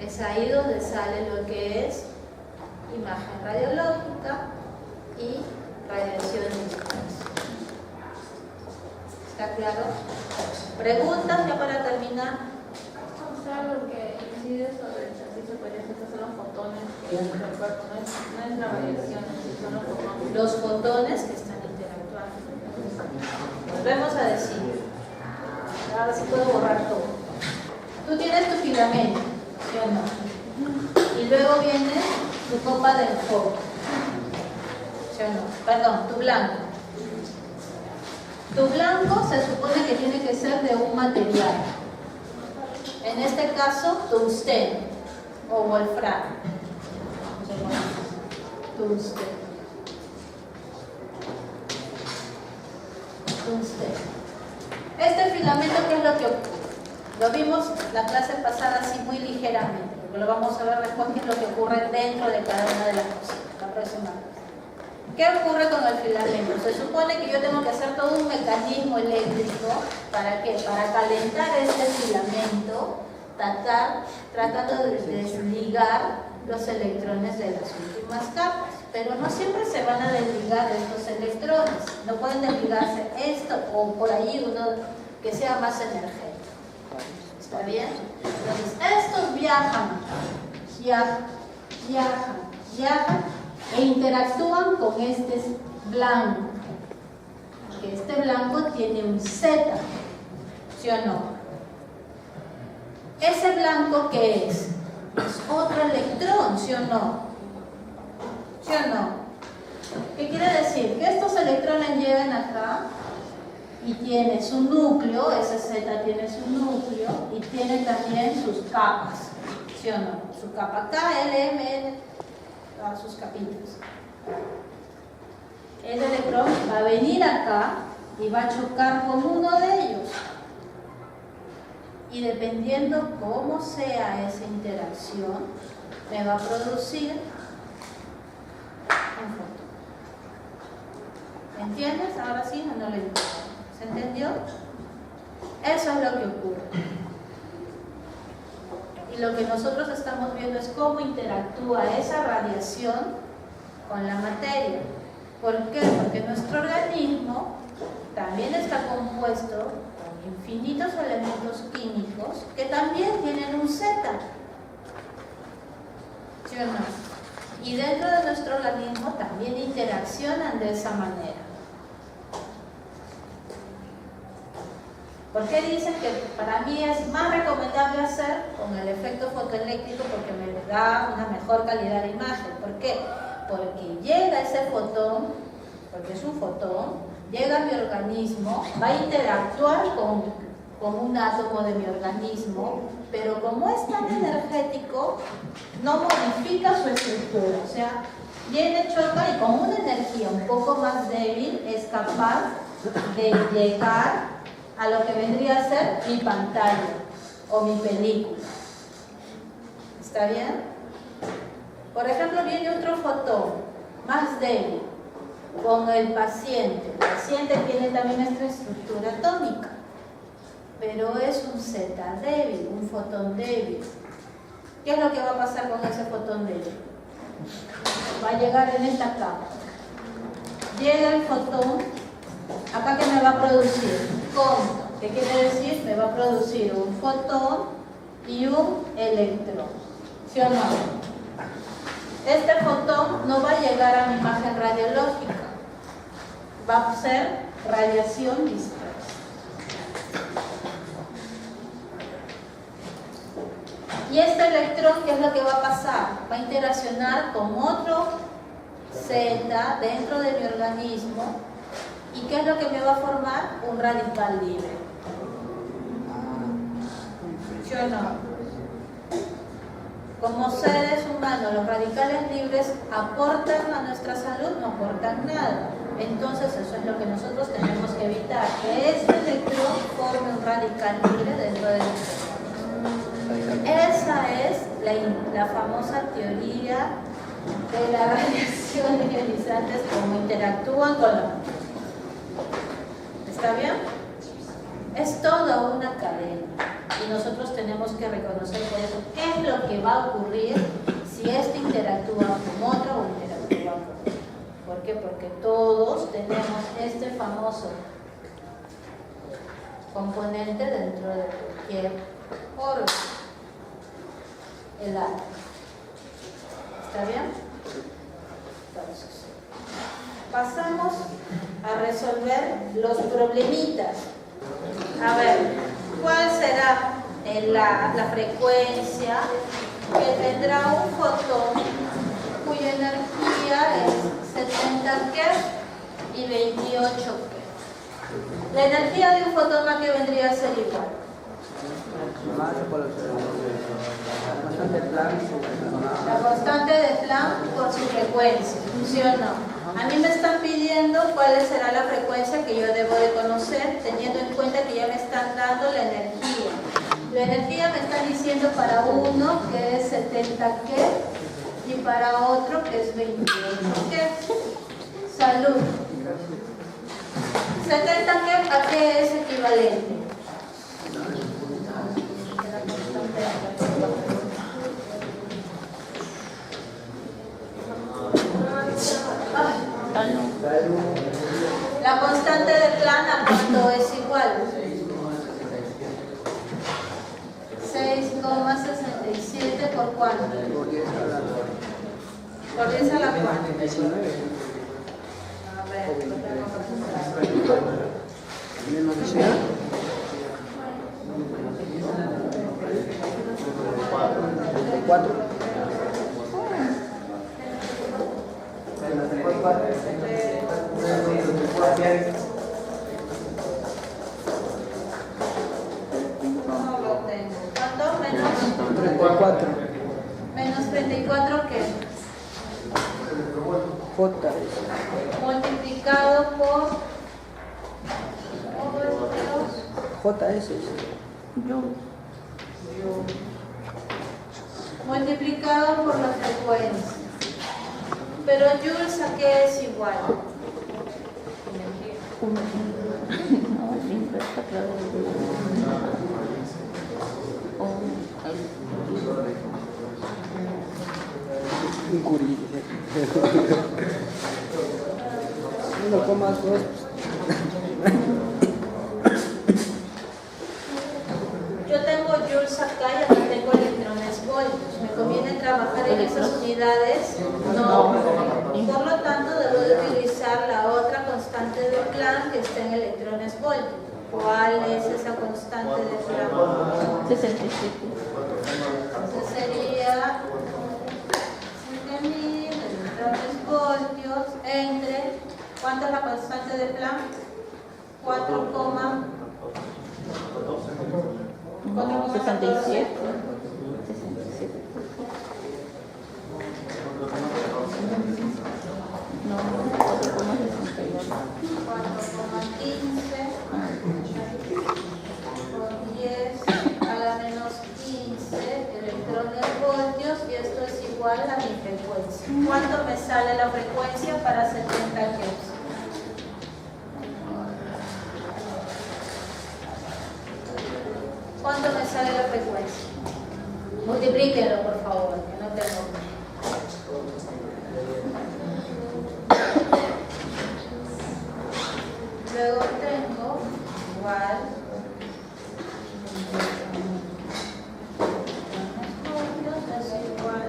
Speaker 1: Es ahí donde sale lo que es imagen radiológica y radiación en distancia. ¿Está claro? ¿Preguntas ya para terminar?
Speaker 4: O sea, lo que incide sobre el ejercicio son los fotones que el cuerpo, no es la radiación, son los fotones.
Speaker 1: Los fotones que están interactuando. Volvemos a decir. Ahora sí puedo borrar todo. Tú tienes tu filamento, ¿sí o no? Y luego viene tu copa de enfoque, ¿sí o no? Perdón, tu blanco. Tu blanco se supone que tiene que ser de un material. En este caso, tungsteno o wolframio. Tungsteno. Este filamento, ¿qué es lo que ocurre? Lo vimos la clase pasada así muy ligeramente, porque lo vamos a ver después qué es lo que ocurre dentro de cada una de las cosas, la próxima vez. ¿Qué ocurre con el filamento? Se supone que yo tengo que hacer todo un mecanismo eléctrico. ¿Para qué? Para calentar este filamento, tratando de desligar los electrones de las últimas capas. Pero no siempre se van a desligar estos electrones. No pueden desligarse esto o por ahí uno que sea más energético. ¿Está bien? Entonces, estos viajan e interactúan con este blanco. Porque este blanco tiene un Z, ¿sí o no? ¿Ese blanco qué es? Es otro electrón, ¿sí o no? ¿Sí o no? ¿Qué quiere decir? Que estos electrones llegan acá y tiene su núcleo, ese Z tiene su núcleo y tiene también sus capas, ¿sí o no? Su capa K, L, M, N, todas sus capitas. El electrón va a venir acá y va a chocar con uno de ellos. Y dependiendo cómo sea esa interacción, me va a producir un fotón. ¿Entiendes? Ahora sí, no lo entiendo. ¿Se entendió? Eso es lo que ocurre. Y lo que nosotros estamos viendo es cómo interactúa esa radiación con la materia. ¿Por qué? Porque nuestro organismo también está compuesto con infinitos elementos químicos que también tienen un Z. ¿Sí o no? Y dentro de nuestro organismo también interaccionan de esa manera. ¿Por qué dicen que para mí es más recomendable hacer con el efecto fotoeléctrico? Porque me da una mejor calidad de imagen. ¿Por qué? Porque llega ese fotón, porque es un fotón, llega a mi organismo, va a interactuar con un átomo de mi organismo, pero como es tan energético, no modifica su estructura. O sea, viene, choca y con una energía un poco más débil es capaz de llegar a lo que vendría a ser mi pantalla o mi película. ¿Está bien? Por ejemplo, viene otro fotón más débil con el paciente. El paciente tiene también esta estructura atómica, pero es un Z débil, un fotón débil. ¿Qué es lo que va a pasar con ese fotón débil? Va a llegar en esta capa. Llega el fotón. ¿Acá qué me va a producir? Compton. ¿Qué quiere decir? Me va a producir un fotón y un electrón. ¿Sí o no? Este fotón no va a llegar a mi imagen radiológica. Va a ser radiación dispersa. Y este electrón, ¿qué es lo que va a pasar? Va a interaccionar con otro Z dentro de mi organismo. ¿Y qué es lo que me va a formar? Un radical libre. ¿Sí o no? Como seres humanos, los radicales libres aportan a nuestra salud, no aportan nada. Entonces eso es lo que nosotros tenemos que evitar, que este electrón forme un radical libre dentro de nosotros. Esa es la famosa teoría de la radiación ionizantes, cómo interactúan con la... ¿Está bien? Es toda una cadena y nosotros tenemos que reconocer por eso qué es lo que va a ocurrir si este interactúa con otro o interactúa con otro. ¿Por qué? Porque todos tenemos este famoso componente dentro de cualquier órgano, el átomo. ¿Está bien? Entonces, pasamos a resolver los problemitas. A ver, ¿cuál será la frecuencia que tendrá un fotón cuya energía es 70 keV y 28 keV? La energía de un fotón, ¿a qué vendría a ser igual? La constante de Planck por su frecuencia, ¿sí o no? A mí me están pidiendo cuál será la frecuencia que yo debo de conocer, teniendo en cuenta que ya me están dando la energía. La energía me están diciendo para uno que es 70 keV y para otro que es 28 keV. Salud. 70 keV, ¿a qué es equivalente? La constante de Planck, ¿a cuánto es igual? 6,67 por cuánto? Por 10 a la cuánto. A ver, no lo tengo. ¿Cuánto? Menos
Speaker 2: 34.
Speaker 1: menos 34, ¿qué?
Speaker 2: J.
Speaker 1: Multiplicado por
Speaker 2: JS.
Speaker 1: multiplicado por la frecuencia. Pero joules, ¿a qué es igual?
Speaker 2: Un curí. 1,2.
Speaker 1: Yo tengo joules acá y acá tengo electrones voltios. ¿Me conviene trabajar en esas unidades? No. Por lo tanto, debo de utilizar la otra constante de Planck que está en electrones voltios. ¿Cuál es esa constante de Planck?
Speaker 4: 67.
Speaker 1: Entonces sería 7.000 electrones voltios entre, ¿cuánto es la constante de Planck?
Speaker 4: 67. No, 4,68.
Speaker 1: 4,15 por 10 a la menos 15 electrones voltios, y esto es igual a mi frecuencia. ¿Cuánto me sale la frecuencia para 70 Hz? ¿Cuánto me sale la frecuencia? Multiplíquenlo, por favor, que no tengo. Luego tengo igual es igual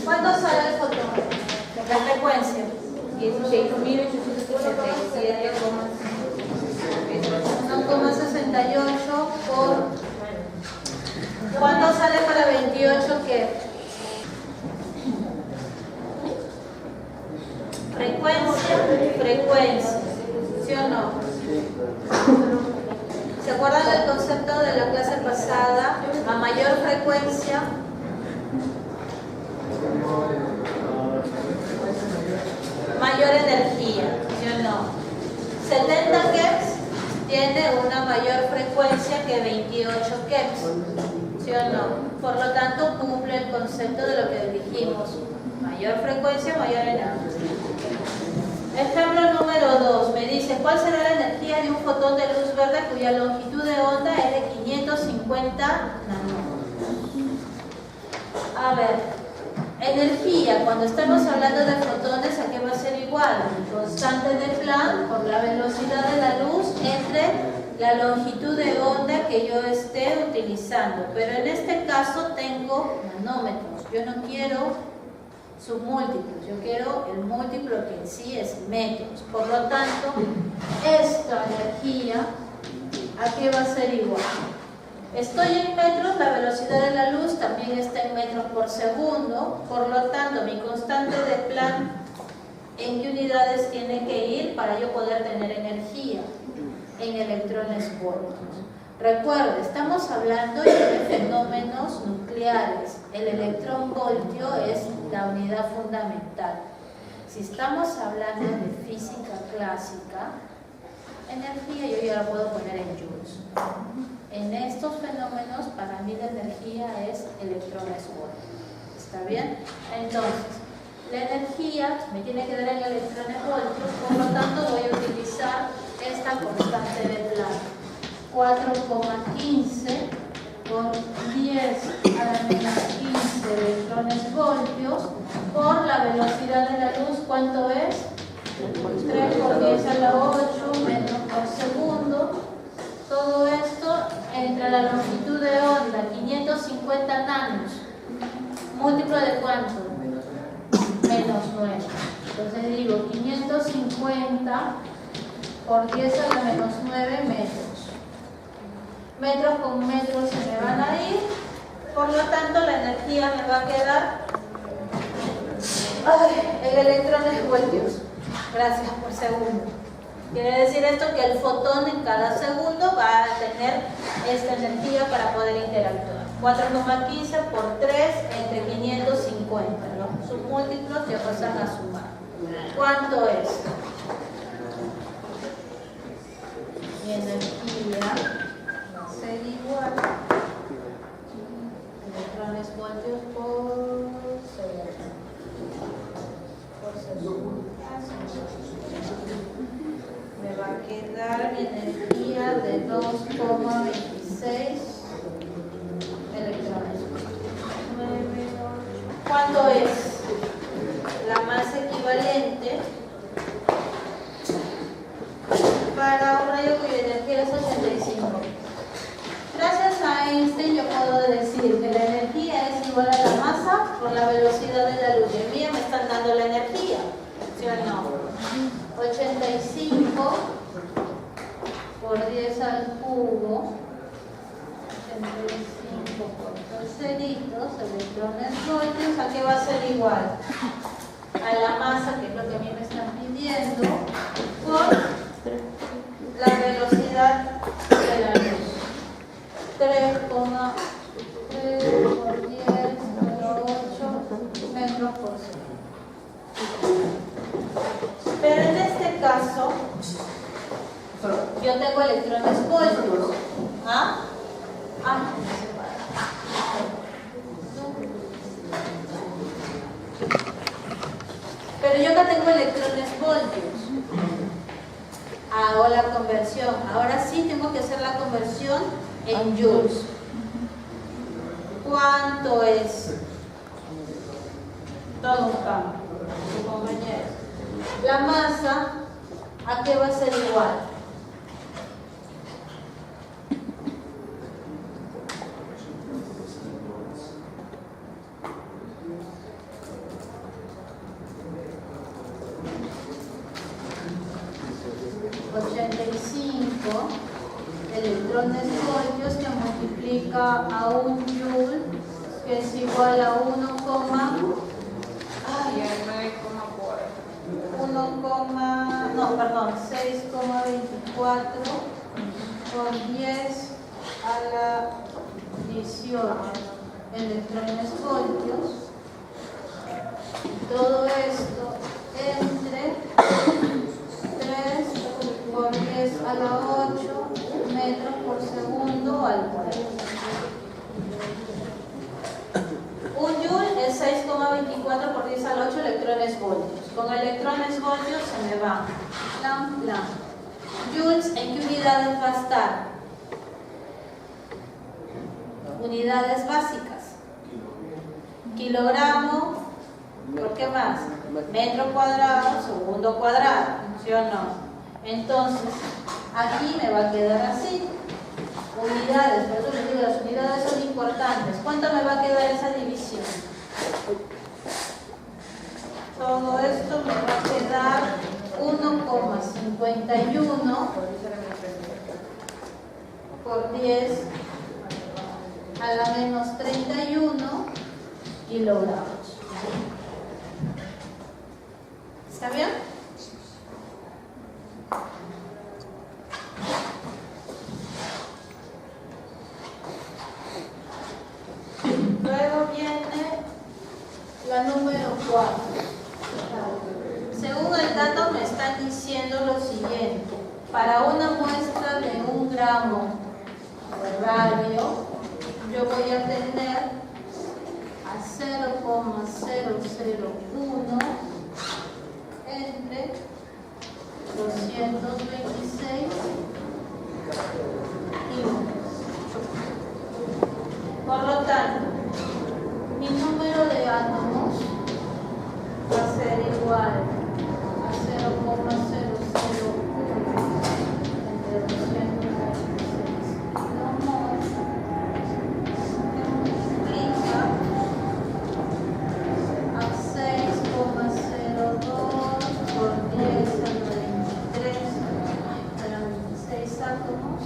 Speaker 1: ¿cuánto sale el fotón? La frecuencia 1,68 por... ¿Cuánto sale para 28 qué? Frecuencia, ¿sí o no? ¿Se acuerdan del concepto de la clase pasada? A mayor frecuencia, mayor energía, ¿sí o no? 70 Hz tiene una mayor frecuencia que 28 Hz, ¿sí o no? Por lo tanto, cumple el concepto de lo que dijimos. Mayor frecuencia, mayor energía. Ejemplo número 2. Me dice, ¿cuál será la energía de un fotón de luz verde cuya longitud de onda es de 550 nanómetros? A ver, energía, cuando estamos hablando de fotones, ¿a qué va a ser igual? Constante de Planck por la velocidad de la luz entre la longitud de onda que yo esté utilizando. Pero en este caso tengo nanómetros. Yo no quiero submúltiplos, yo quiero el múltiplo que en sí es metros. Por lo tanto, esta energía, ¿a qué va a ser igual? Estoy en metros, la velocidad de la luz también está en metros por segundo, por lo tanto mi constante de Planck, ¿en qué unidades tiene que ir para yo poder tener energía? En electrones voltios. Recuerde, estamos hablando de fenómenos nucleares. El electrón voltio es la unidad fundamental. Si estamos hablando de física clásica, energía yo ya la puedo poner en joules. En estos fenómenos, para mí la energía es electrones voltios. ¿Está bien? Entonces, la energía me tiene que dar en electrones voltios, por lo tanto voy a utilizar esta constante de Planck. 4,15 por 10 a la menos 15 electrones voltios por la velocidad de la luz. ¿Cuánto es? 3 por 10 a la 8 metros por segundo. Todo esto entre la longitud de onda, 550 nanos. ¿Múltiplo de cuánto? Menos 9. Entonces digo 550 por 10 a la menos 9 metros. Metros con metros se me van a ir, por lo tanto la energía me va a quedar en electrones voltios. Gracias por segundo. Quiere decir esto que el fotón en cada segundo va a tener esta energía para poder interactuar. 4,15 por 3 entre 550. Los submúltiplos ya pasan a sumar. ¿Cuánto es? mi energía va a ser igual electrones voltios por segundo. Me va a quedar mi energía de 2,26 electrones. ¿Cuánto es la masa equivalente para un rayo cuya energía es 85? Gracias a Einstein yo puedo decir que la energía es igual a la masa por la velocidad de la luz. Y en mí me están dando la energía, ¿sí o no? 85 por 10 al cubo, 85 por terceritos, electrones voltios, ¿a qué va a ser igual? A la masa, que es lo que a mí me están pidiendo, por la velocidad de la luz. 3,3 por 10 por 8 metros por segundo. Pero en este caso, yo tengo electrones voltios. ¿Ah? Pero yo acá tengo electrones voltios. Hago la conversión. Ahora sí tengo que hacer la conversión en joules. ¿Cuánto es? Todo un campo, compañeros. La masa, ¿a qué va a ser igual? Electrones voltios que multiplica a un joule que es igual a 6,24 por 10 a la 18 electrones voltios. Todo esto entre 3 por 10 a la 8 metros por segundo al cuadrado. Un joule es 6,24 por 10 al 8 electrones voltios. Con electrones voltios se me va. Plan, plan. Joules, ¿en qué unidades va a estar? Unidades básicas. Kilogramo, ¿por qué más? Metro cuadrado, segundo cuadrado, ¿sí o no? Entonces, aquí me va a quedar así. Unidades, por eso les digo, las unidades son importantes. ¿Cuánto me va a quedar esa división? Todo esto me va a quedar 1,51 por 10 a la menos 31 kilogramos. ¿Está bien? Luego viene la número 4. Según el dato me están diciendo lo siguiente. Para una muestra de 1 gramo de radio, yo voy a tener a 0,001 entre 226 kilómetros. Por lo tanto, mi número de átomos va a ser igual a 0,001 entre 226 kilomol, que multiplica a 6,02 por 10 a la 23, para 26 átomos.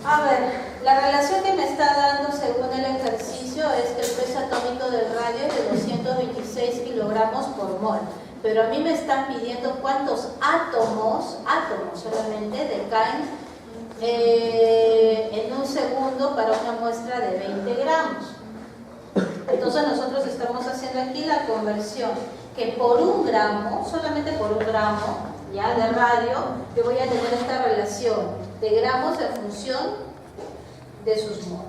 Speaker 1: A ver, la relación que me está dando según el ejercicio es que el peso atómico del radio es de 226 kilogramos por mol. Pero a mí me están pidiendo cuántos átomos solamente decaen en un segundo para una muestra de 20 gramos. Entonces nosotros estamos haciendo aquí la conversión, que por un gramo, solamente por un gramo ya de radio, yo voy a tener esta relación de gramos en función de sus moles.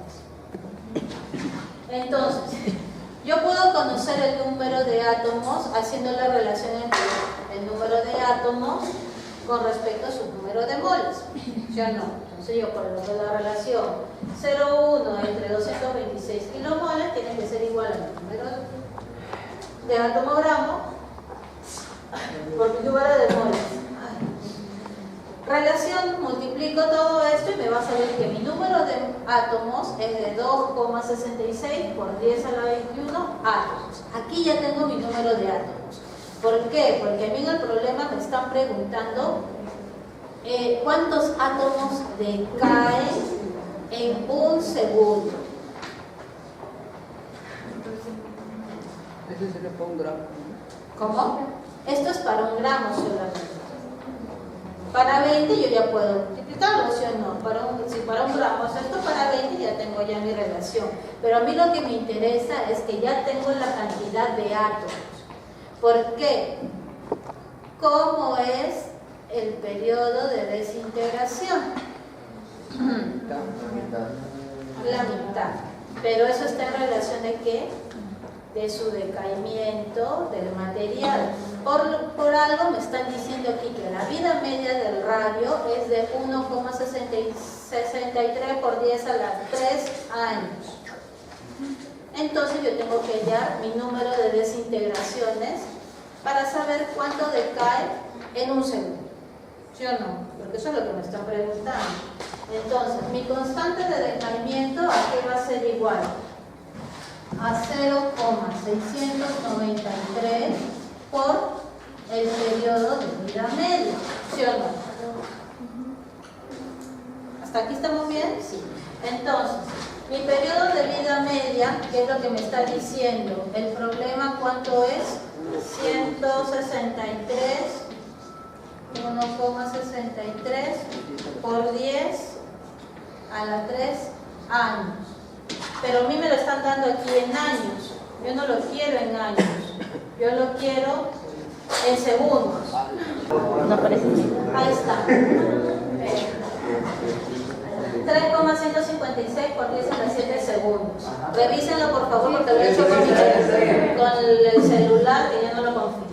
Speaker 1: Entonces, yo puedo conocer el número de átomos haciendo la relación entre el número de átomos con respecto a su número de moles, ¿sí o no? Entonces yo coloco la relación 0,1 entre 226 kilomoles tiene que ser igual al número de átomo-gramo por mi número de moles. Relación, multiplico todo esto y me va a salir que mi número de átomos es de 2,66 por 10 a la 21 átomos. Aquí ya tengo mi número de átomos. ¿Por qué? Porque a mí en el problema me están preguntando cuántos átomos decaen en un segundo.
Speaker 2: Ese se le pone un gramo.
Speaker 1: ¿Cómo? Esto es para un gramo solamente. Para 20 yo ya puedo multiplicarlo, ¿sí o no? Si para un gramo es esto, para 20 ya tengo ya mi relación. Pero a mí lo que me interesa es que ya tengo la cantidad de átomos. ¿Por qué? ¿Cómo es el periodo de desintegración? La mitad. Pero eso está en relación de ¿qué? De su decaimiento del material. Por algo me están diciendo aquí que la vida media del radio es de 1,63 por 10 a las 3 años. Entonces yo tengo que hallar mi número de desintegraciones para saber cuánto decae en un segundo. ¿Sí o no? Porque eso es lo que me están preguntando. Entonces, mi constante de decaimiento aquí va a ser igual a 0,693 por el periodo de vida media. ¿Sí o no? ¿Hasta aquí estamos bien? Sí. Entonces, mi periodo de vida media, ¿qué es lo que me está diciendo? El problema, ¿cuánto es? 163, 1,63 por 10 a la 3 años. Pero a mí me lo están dando aquí en años. Yo no lo quiero en años. Yo lo quiero en segundos.
Speaker 4: No aparece.
Speaker 1: Ahí está. 3,156 por 10 a las 7 segundos. Revísenlo por favor porque lo he hecho con el celular que yo no lo confío.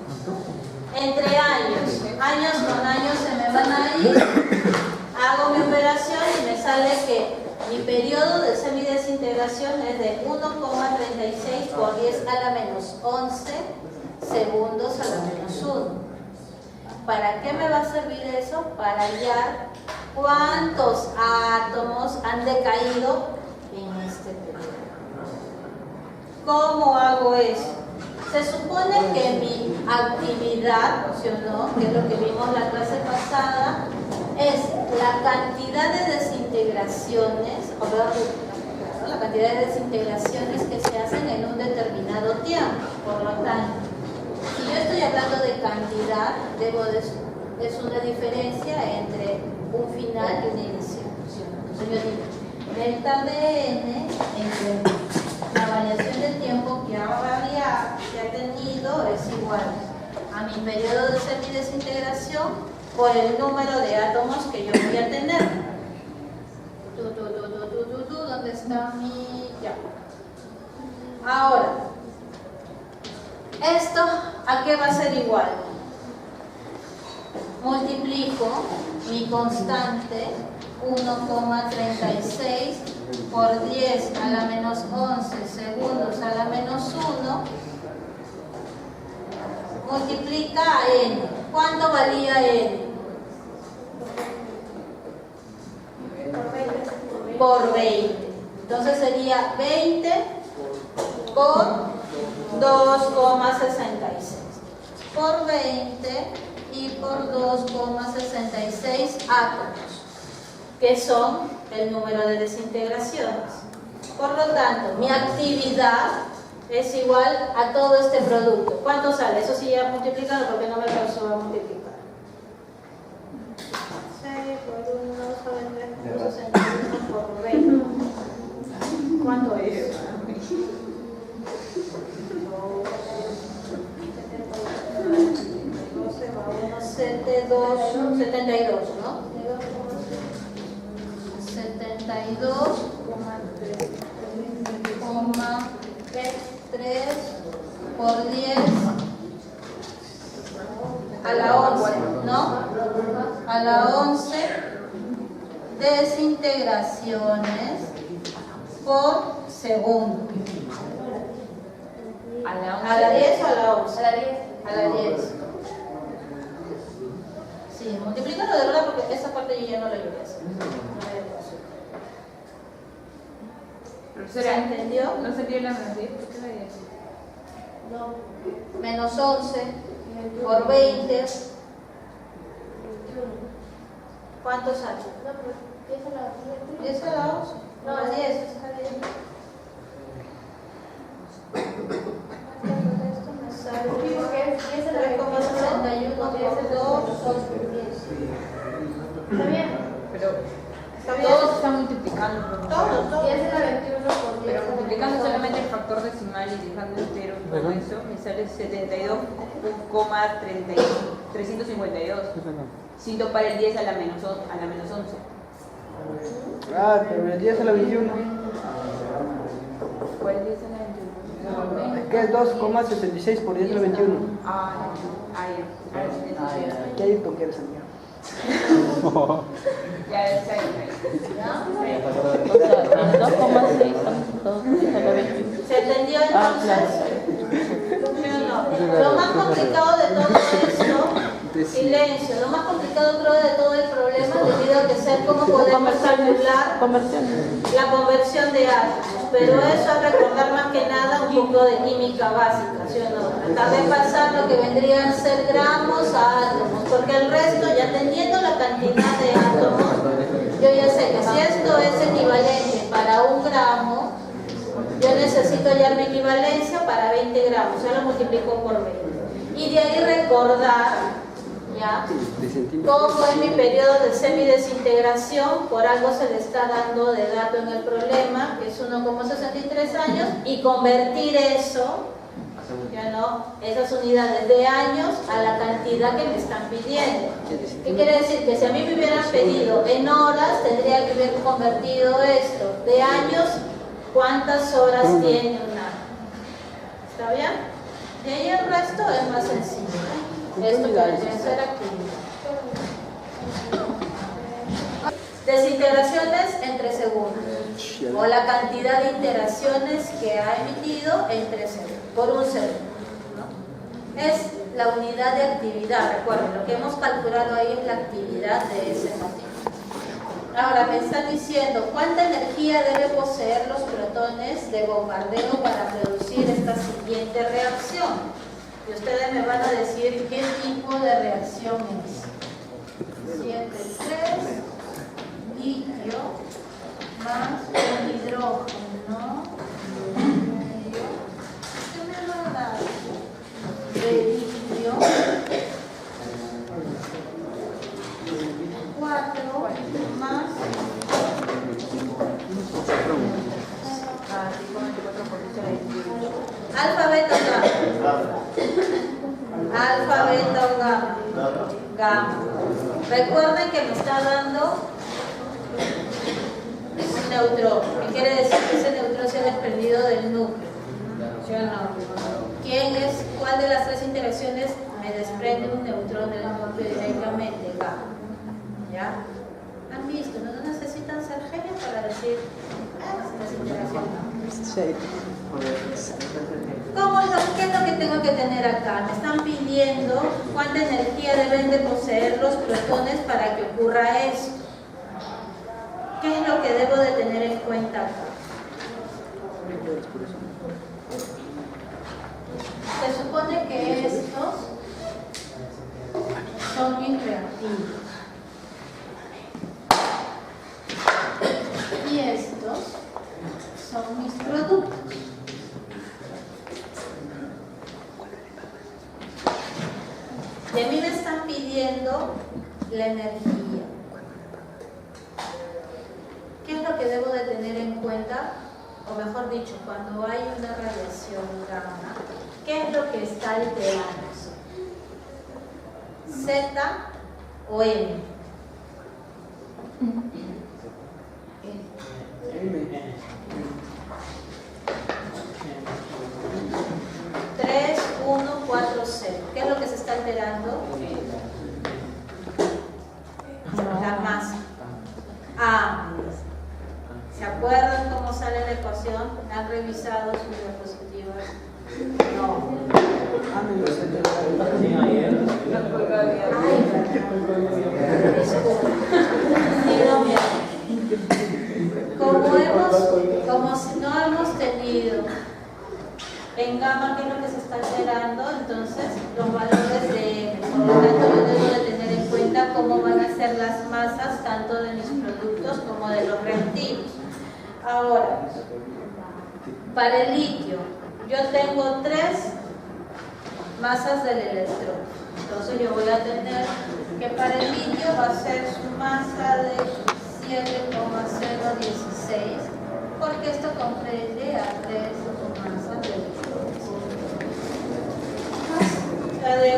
Speaker 1: Entre años con años se me van a ir. Hago mi operación y me sale que mi periodo de semidesintegración es de 1,36 por 10 a la menos 11 segundos a la menos 1. ¿Para qué me va a servir eso? Para hallar cuántos átomos han decaído en este periodo. ¿Cómo hago eso? Se supone que mi actividad, ¿sí o no?, que es lo que vimos la clase pasada, es la cantidad de desintegraciones, la cantidad de desintegraciones que se hacen en un determinado tiempo. Por lo tanto, si yo estoy hablando de cantidad, es una diferencia entre un final y un inicio. Entonces yo digo, delta de n entre la variación del tiempo que ha tenido es igual a mi periodo de semidesintegración por el número de átomos que yo voy a tener. ¿Dónde está mi...? Ya. Ahora, ¿esto a qué va a ser igual? Multiplico mi constante 1,36 por 10 a la menos 11 segundos a la menos 1 multiplica a n. ¿Cuánto valía n? Por 20. Entonces sería 20 por 2,66 por 20 y por 2,66 átomos, que son el número de desintegraciones. Por lo tanto, mi actividad es igual a todo este producto. ¿Cuánto sale? Eso sí ya multiplicado porque no me causó a multiplicar. 6 por 1 sobre 3, 61 por 20. ¿Cuánto es? 72, ¿no? 72,3 por 10 a la 11, ¿no? A la 11 desintegraciones por segundo.
Speaker 4: A la
Speaker 1: ¿A la 10 o a la 11?
Speaker 6: A la 10.
Speaker 1: A la 10. Sí, multiplícalo de verdad porque esa parte yo ya no la llevé a hacer. ¿Se entendió?
Speaker 4: ¿No sería la menos 10? ¿Por qué la 10?
Speaker 6: No.
Speaker 1: Menos 11 por 20. ¿Cuánto sale?
Speaker 6: No, pero 10 a la 10.
Speaker 1: 10 a la 11. No, a 10.
Speaker 6: Está bien.
Speaker 1: Esto me sale
Speaker 6: Porque es 10 a la
Speaker 1: 3,61 por 2 son 10.
Speaker 6: Está bien.
Speaker 4: Pero
Speaker 1: ¿Está bien?
Speaker 4: todos están multiplicando.
Speaker 1: Todo.
Speaker 6: 10 a la 21 por 10.
Speaker 4: Pero multiplicando solamente el factor decimal y dejando entero todo eso, me sale 72,352. Si para el 10 a la menos 11.
Speaker 2: Ah, pero el 10 a la 21.
Speaker 4: ¿Cuál 10 a la 21?
Speaker 2: Es que es 2,66 por 10 a la 21.
Speaker 4: Ah, ya.
Speaker 2: ¿Qué hay tú quieres, Santiago?
Speaker 4: Ya está ahí.
Speaker 1: ¿Se entendió entonces? ¿Sí o no? Lo más complicado de todo esto, silencio, lo más complicado creo de todo el problema debido a que ser cómo podemos calcular la conversión de átomos. Pero eso es recordar más que nada un poco de química básica, ¿sí o no? Tratar de pasar lo que vendrían a ser gramos a átomos, porque el resto, ya teniendo la cantidad de átomos, yo ya sé que si esto es equivalente para 1 gramo, yo necesito hallar mi equivalencia para 20 gramos, yo lo multiplico por 20. Y de ahí recordar, ¿ya?, cómo es mi periodo de semidesintegración, por algo se le está dando de dato en el problema, que es 1,63 años, y convertir eso, ya no, esas unidades de años a la cantidad que me están pidiendo. ¿Qué quiere decir? Que si a mí me hubieran pedido en horas, tendría que haber convertido esto de años, ¿cuántas horas tiene un año? ¿Está bien? Y ahí el resto es más sencillo. Esto tiene que ser actividad. Desintegraciones en 3 segundos, o la cantidad de iteraciones que ha emitido en 3 segundos, por 1 segundo, ¿no? Es la unidad de actividad. Recuerden, lo que hemos calculado ahí es la actividad de ese motivo. Ahora me están diciendo cuánta energía debe poseer los protones de bombardeo para producir esta siguiente reacción. Y ustedes me van a decir qué tipo de reacción es. 7,3 litio más un hidrógeno medio. ¿Qué me va a dar? De litio 4 más alfa, beta o gamma. Alfa, beta o gamma. Gamma. Recuerden que me está dando un neutrón. ¿Qué quiere decir? Que ese neutrón se ha desprendido del núcleo. ¿Sí o no? ¿Cuál de las 3 interacciones me desprende un neutrón del núcleo directamente? Gamma. ¿Ya? ¿Han visto? No necesitan ser genios para decir las interacciones.
Speaker 2: Sí.
Speaker 1: ¿Qué es lo que tengo que tener acá? Me están pidiendo cuánta energía deben de poseer los protones para que ocurra esto. ¿Qué es lo que debo de tener en cuenta acá? Se supone que estos son mis reactivos. midiendo la energía. ¿Qué es lo que debo de tener en cuenta? O mejor dicho, cuando hay una radiación gamma, ¿qué es lo que está alterándose? ¿Z o M?
Speaker 2: M.
Speaker 1: 3, 1, 4, 0. ¿Qué es lo que se está alterando? La masa. Ah, ¿se acuerdan cómo sale la ecuación? ¿Han revisado sus diapositivas? No.
Speaker 3: Sí, ayer.
Speaker 1: Disculpa. Sí, no, mira. Como si no hemos tenido en gamma, ¿qué es lo que se está alterando? Entonces, los valores de M. Por lo tanto, yo debo de tener en cuenta cómo van a ser las masas tanto de mis productos como de los reactivos. Ahora, para el litio, yo tengo 3 masas del electrón. Entonces, yo voy a tener que para el litio va a ser su masa de 7,016, porque esto comprende a 3 masas de electrón. La de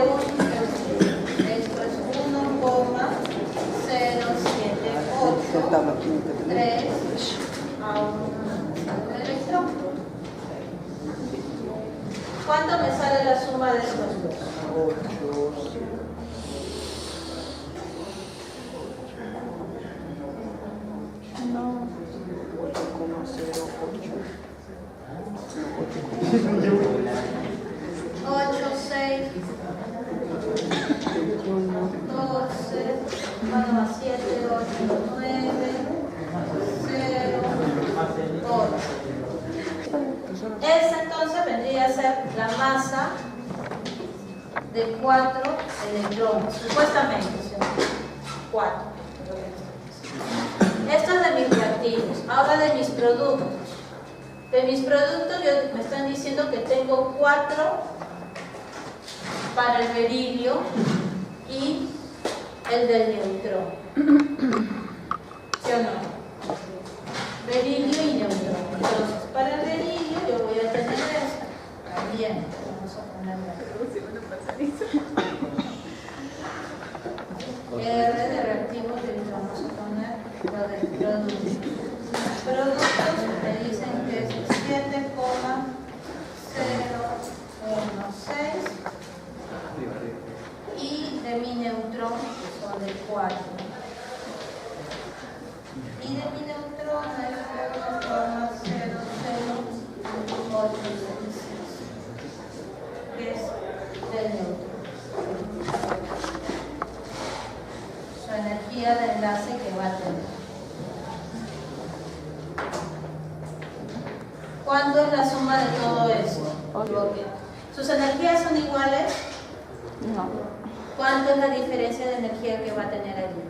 Speaker 1: esto es 1,078, 3 a 1 electrón. ¿Cuánto me sale la suma de estos dos?
Speaker 2: 8. No.
Speaker 1: 8, 6, 12, bueno, 7, 8, 9, 0, 8. Esta entonces vendría a ser la masa de 4 electrones, supuestamente, ¿sí? 4. Esto es de mis reactivos. Ahora de mis productos. De mis productos me están diciendo que tengo 4 para el berilio y el del neutrón. ¿Sí o no? Berilio y neutrón. Entonces, para el berilio yo voy a tener esto. También. Vamos a ponerlo. R de reactivos y vamos a poner lo del producto. Productos me dicen que es 7,016 y de mi neutrón son de 4. Y de mi neutrón es 1,00866, que es del neutrón. Su energía de enlace que va a tener. ¿Cuánto es la suma de todo esto? ¿Sus energías son iguales?
Speaker 4: No.
Speaker 1: ¿Cuánto es la diferencia de energía que va a tener allí?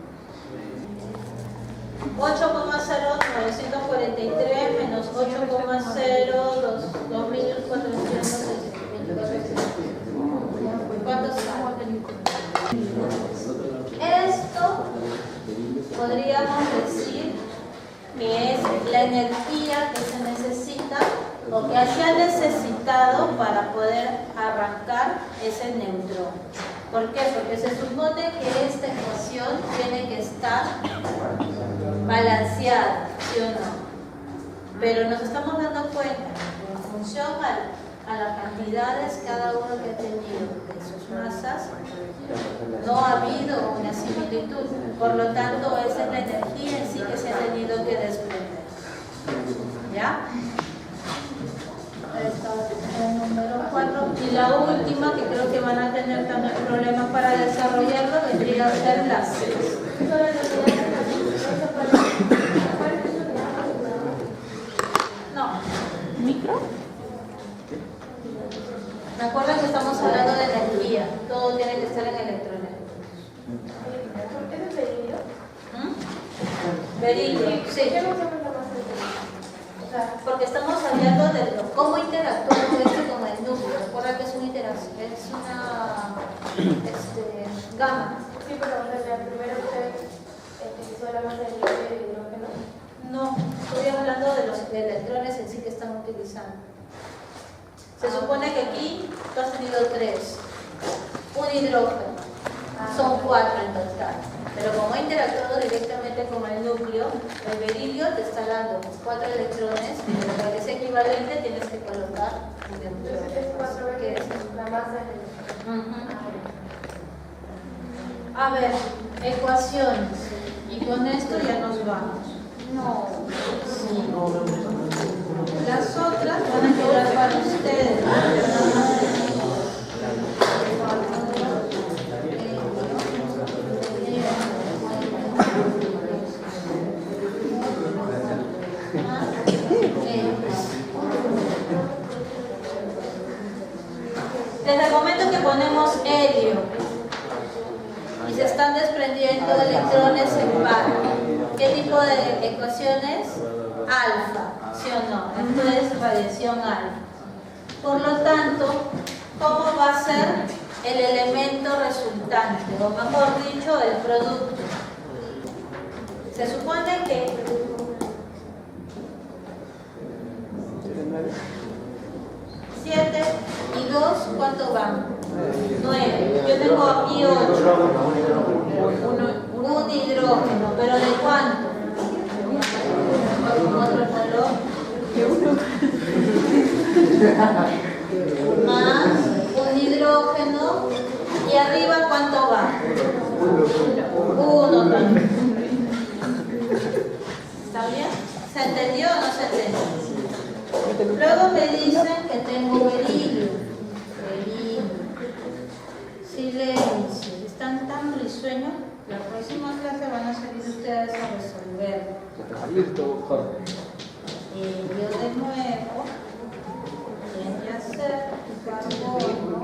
Speaker 1: 8,0943 menos 8,02424. ¿Cuántos sale? Esto podríamos decir que es la energía que se necesita o que se ha necesitado para poder arrancar ese neutrón. ¿Por qué? Porque se supone que esta ecuación tiene que estar balanceada, ¿sí o no? Pero nos estamos dando cuenta que en función a las cantidades cada uno que ha tenido de sus masas, no ha habido una similitud. Por lo tanto, esa es la energía en sí que se ha tenido que desprender. ¿Ya? Esta es el número 4. Y la última, que creo que van a tener también problemas para desarrollarlo, vendría a ser la 6. No.
Speaker 4: ¿Micro?
Speaker 1: ¿Me acuerdan que estamos hablando de energía? Todo tiene que estar en electrones.
Speaker 6: ¿Es el berilio?
Speaker 1: Berilio, sí.
Speaker 6: ¿Qué no sabes la masa del berilio? O sea,
Speaker 1: Porque estamos hablando de cómo interactúa esto con el núcleo. Recuerda que es una interacción, es una gamma.
Speaker 6: Sí, pero primero usted utilizó la masa de litio y hidrógeno.
Speaker 1: No, estoy hablando de los electrones en sí que están utilizando. Se supone que aquí tú has tenido 3, un hidrógeno, son 4 en total. Pero como ha interactuado directamente con el núcleo, el berilio te está dando 4 electrones, pero para que sea equivalente tienes que colocar un neutrón.
Speaker 6: Entonces es 4 veces la masa de litio.
Speaker 1: A ver, ecuaciones. Y con esto ya nos vamos.
Speaker 4: No.
Speaker 1: Sí. Las otras van a quedar para ustedes. Desde el momento que ponemos helio y se están desprendiendo electrones en par, ¿qué tipo de ecuaciones? Alfa, ¿sí o no? Esto es radiación alfa. Por lo tanto, ¿cómo va a ser el elemento resultante? O mejor dicho, el producto. Se supone que 7 y 2, ¿cuánto van? 9. Yo tengo aquí 8. Un hidrógeno, ¿pero de cuánto? Otro color. Más un hidrógeno. ¿Y arriba cuánto va? 1 también. ¿Está bien? ¿Se entendió o no se entendió? Luego me dicen que tengo berilio. Silencio. Están tan risueños. La próxima clase van a salir ustedes a resolver.
Speaker 2: Listo, Jorge.
Speaker 1: Yo de nuevo voy a hacer carbono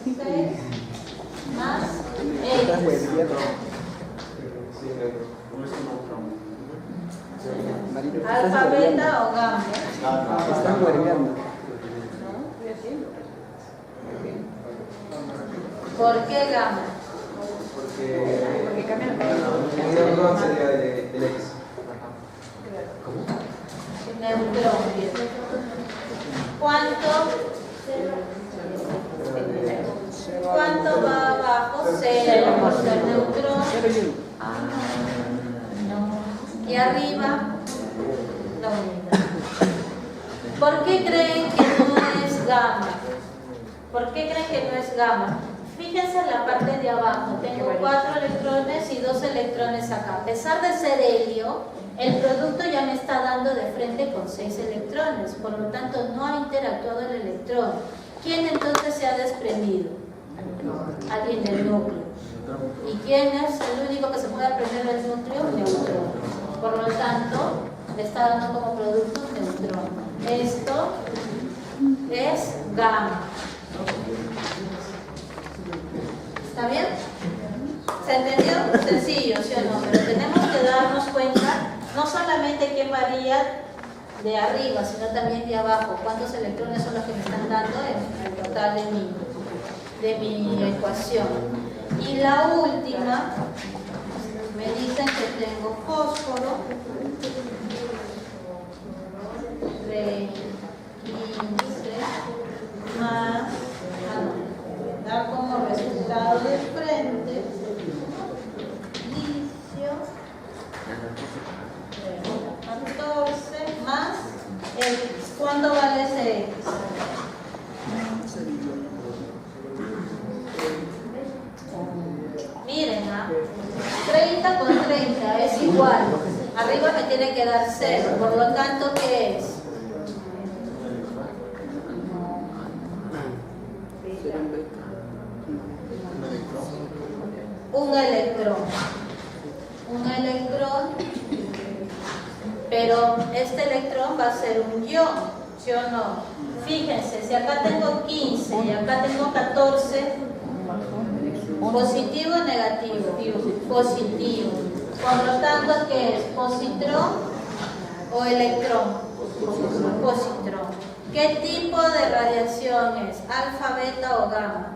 Speaker 1: 6 más X. Alfa, beta o gamma.
Speaker 5: Están guerreando.
Speaker 1: ¿Por qué gamma?
Speaker 5: Porque cambia el neutrón sería del X.
Speaker 1: Neutrón. ¿Cuánto va abajo? 0, porque el neutrón. No. Y arriba, la unidad. ¿Por qué creen que no es gamma? ¿Por qué creen que no es gamma? Fíjense en la parte de abajo, tengo 4 electrones y 2 electrones acá. A pesar de ser helio, el producto ya me está dando de frente con 6 electrones, por lo tanto no ha interactuado el electrón. ¿Quién entonces se ha desprendido? Alguien del núcleo. ¿Y quién es el único que se puede desprender del núcleo? Neutrón. Por lo tanto, le está dando como producto un neutrón. Esto es gamma. ¿Está bien? ¿Se entendió? Sencillo, ¿sí o no? Pero tenemos que darnos cuenta no solamente quién varía de arriba, sino también de abajo. ¿Cuántos electrones son los que me están dando en el total de mi ecuación? Y la última, me dicen que tengo fósforo, 15 más, da como resultado de frente licio 14 más X. ¿Cuánto vale ese X? Miren, 30 con 30 es igual. Arriba me tiene que dar 0, por lo tanto, ¿qué es? Un electrón. Un electrón, pero este electrón va a ser un ion, ¿sí o no? Fíjense, si acá tengo 15 y acá tengo 14, positivo o negativo, positivo. Por lo tanto, ¿qué es? ¿Positrón o electrón? Positrón. ¿Qué tipo de radiación es? ¿Alfa, beta o gamma?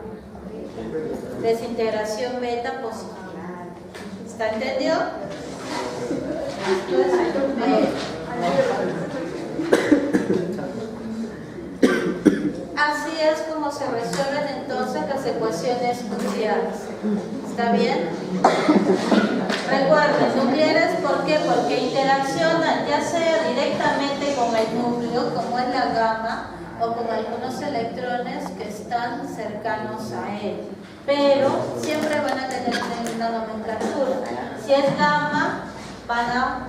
Speaker 1: desintegración beta positiva. ¿Está entendido? Así es como se resuelven entonces las ecuaciones cruciales. ¿Está bien? Recuerden, nucleares, ¿por qué? Porque interaccionan ya sea directamente con el núcleo, como es la gamma, o con algunos electrones que están cercanos a él. Pero siempre van a tener una nomenclatura. Si es gamma, van a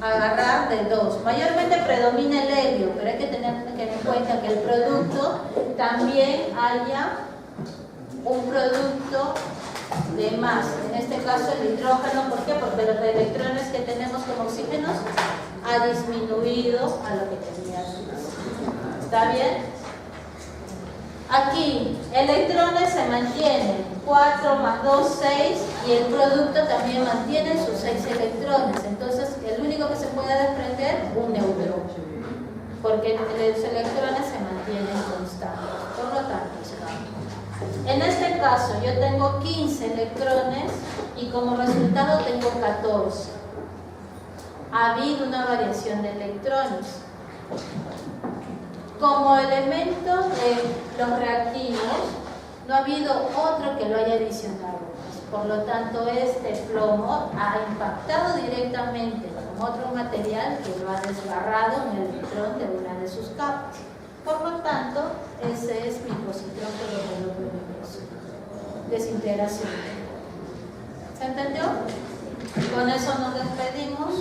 Speaker 1: agarrar de 2. Mayormente predomina el helio, pero hay que tener en cuenta que el producto también haya un producto de más. En este caso el hidrógeno, ¿por qué? Porque los electrones que tenemos como oxígenos ha disminuido a lo que tenía antes. ¿Está bien? Aquí, electrones se mantienen, 4 más 2, 6, y el producto también mantiene sus 6 electrones. Entonces, el único que se puede desprender, un neutrón, porque los electrones se mantienen constantes. Por lo tanto, en este caso, yo tengo 15 electrones y como resultado tengo 14. Ha habido una variación de electrones. Como elemento de los reactivos, no ha habido otro que lo haya adicionado. Por lo tanto, este plomo ha impactado directamente con otro material que lo ha desgarrado en el electrón de una de sus capas. Por lo tanto, ese es mi positrón que lo coloco en mi proceso. Desintegración. ¿Se entendió? Con eso nos despedimos.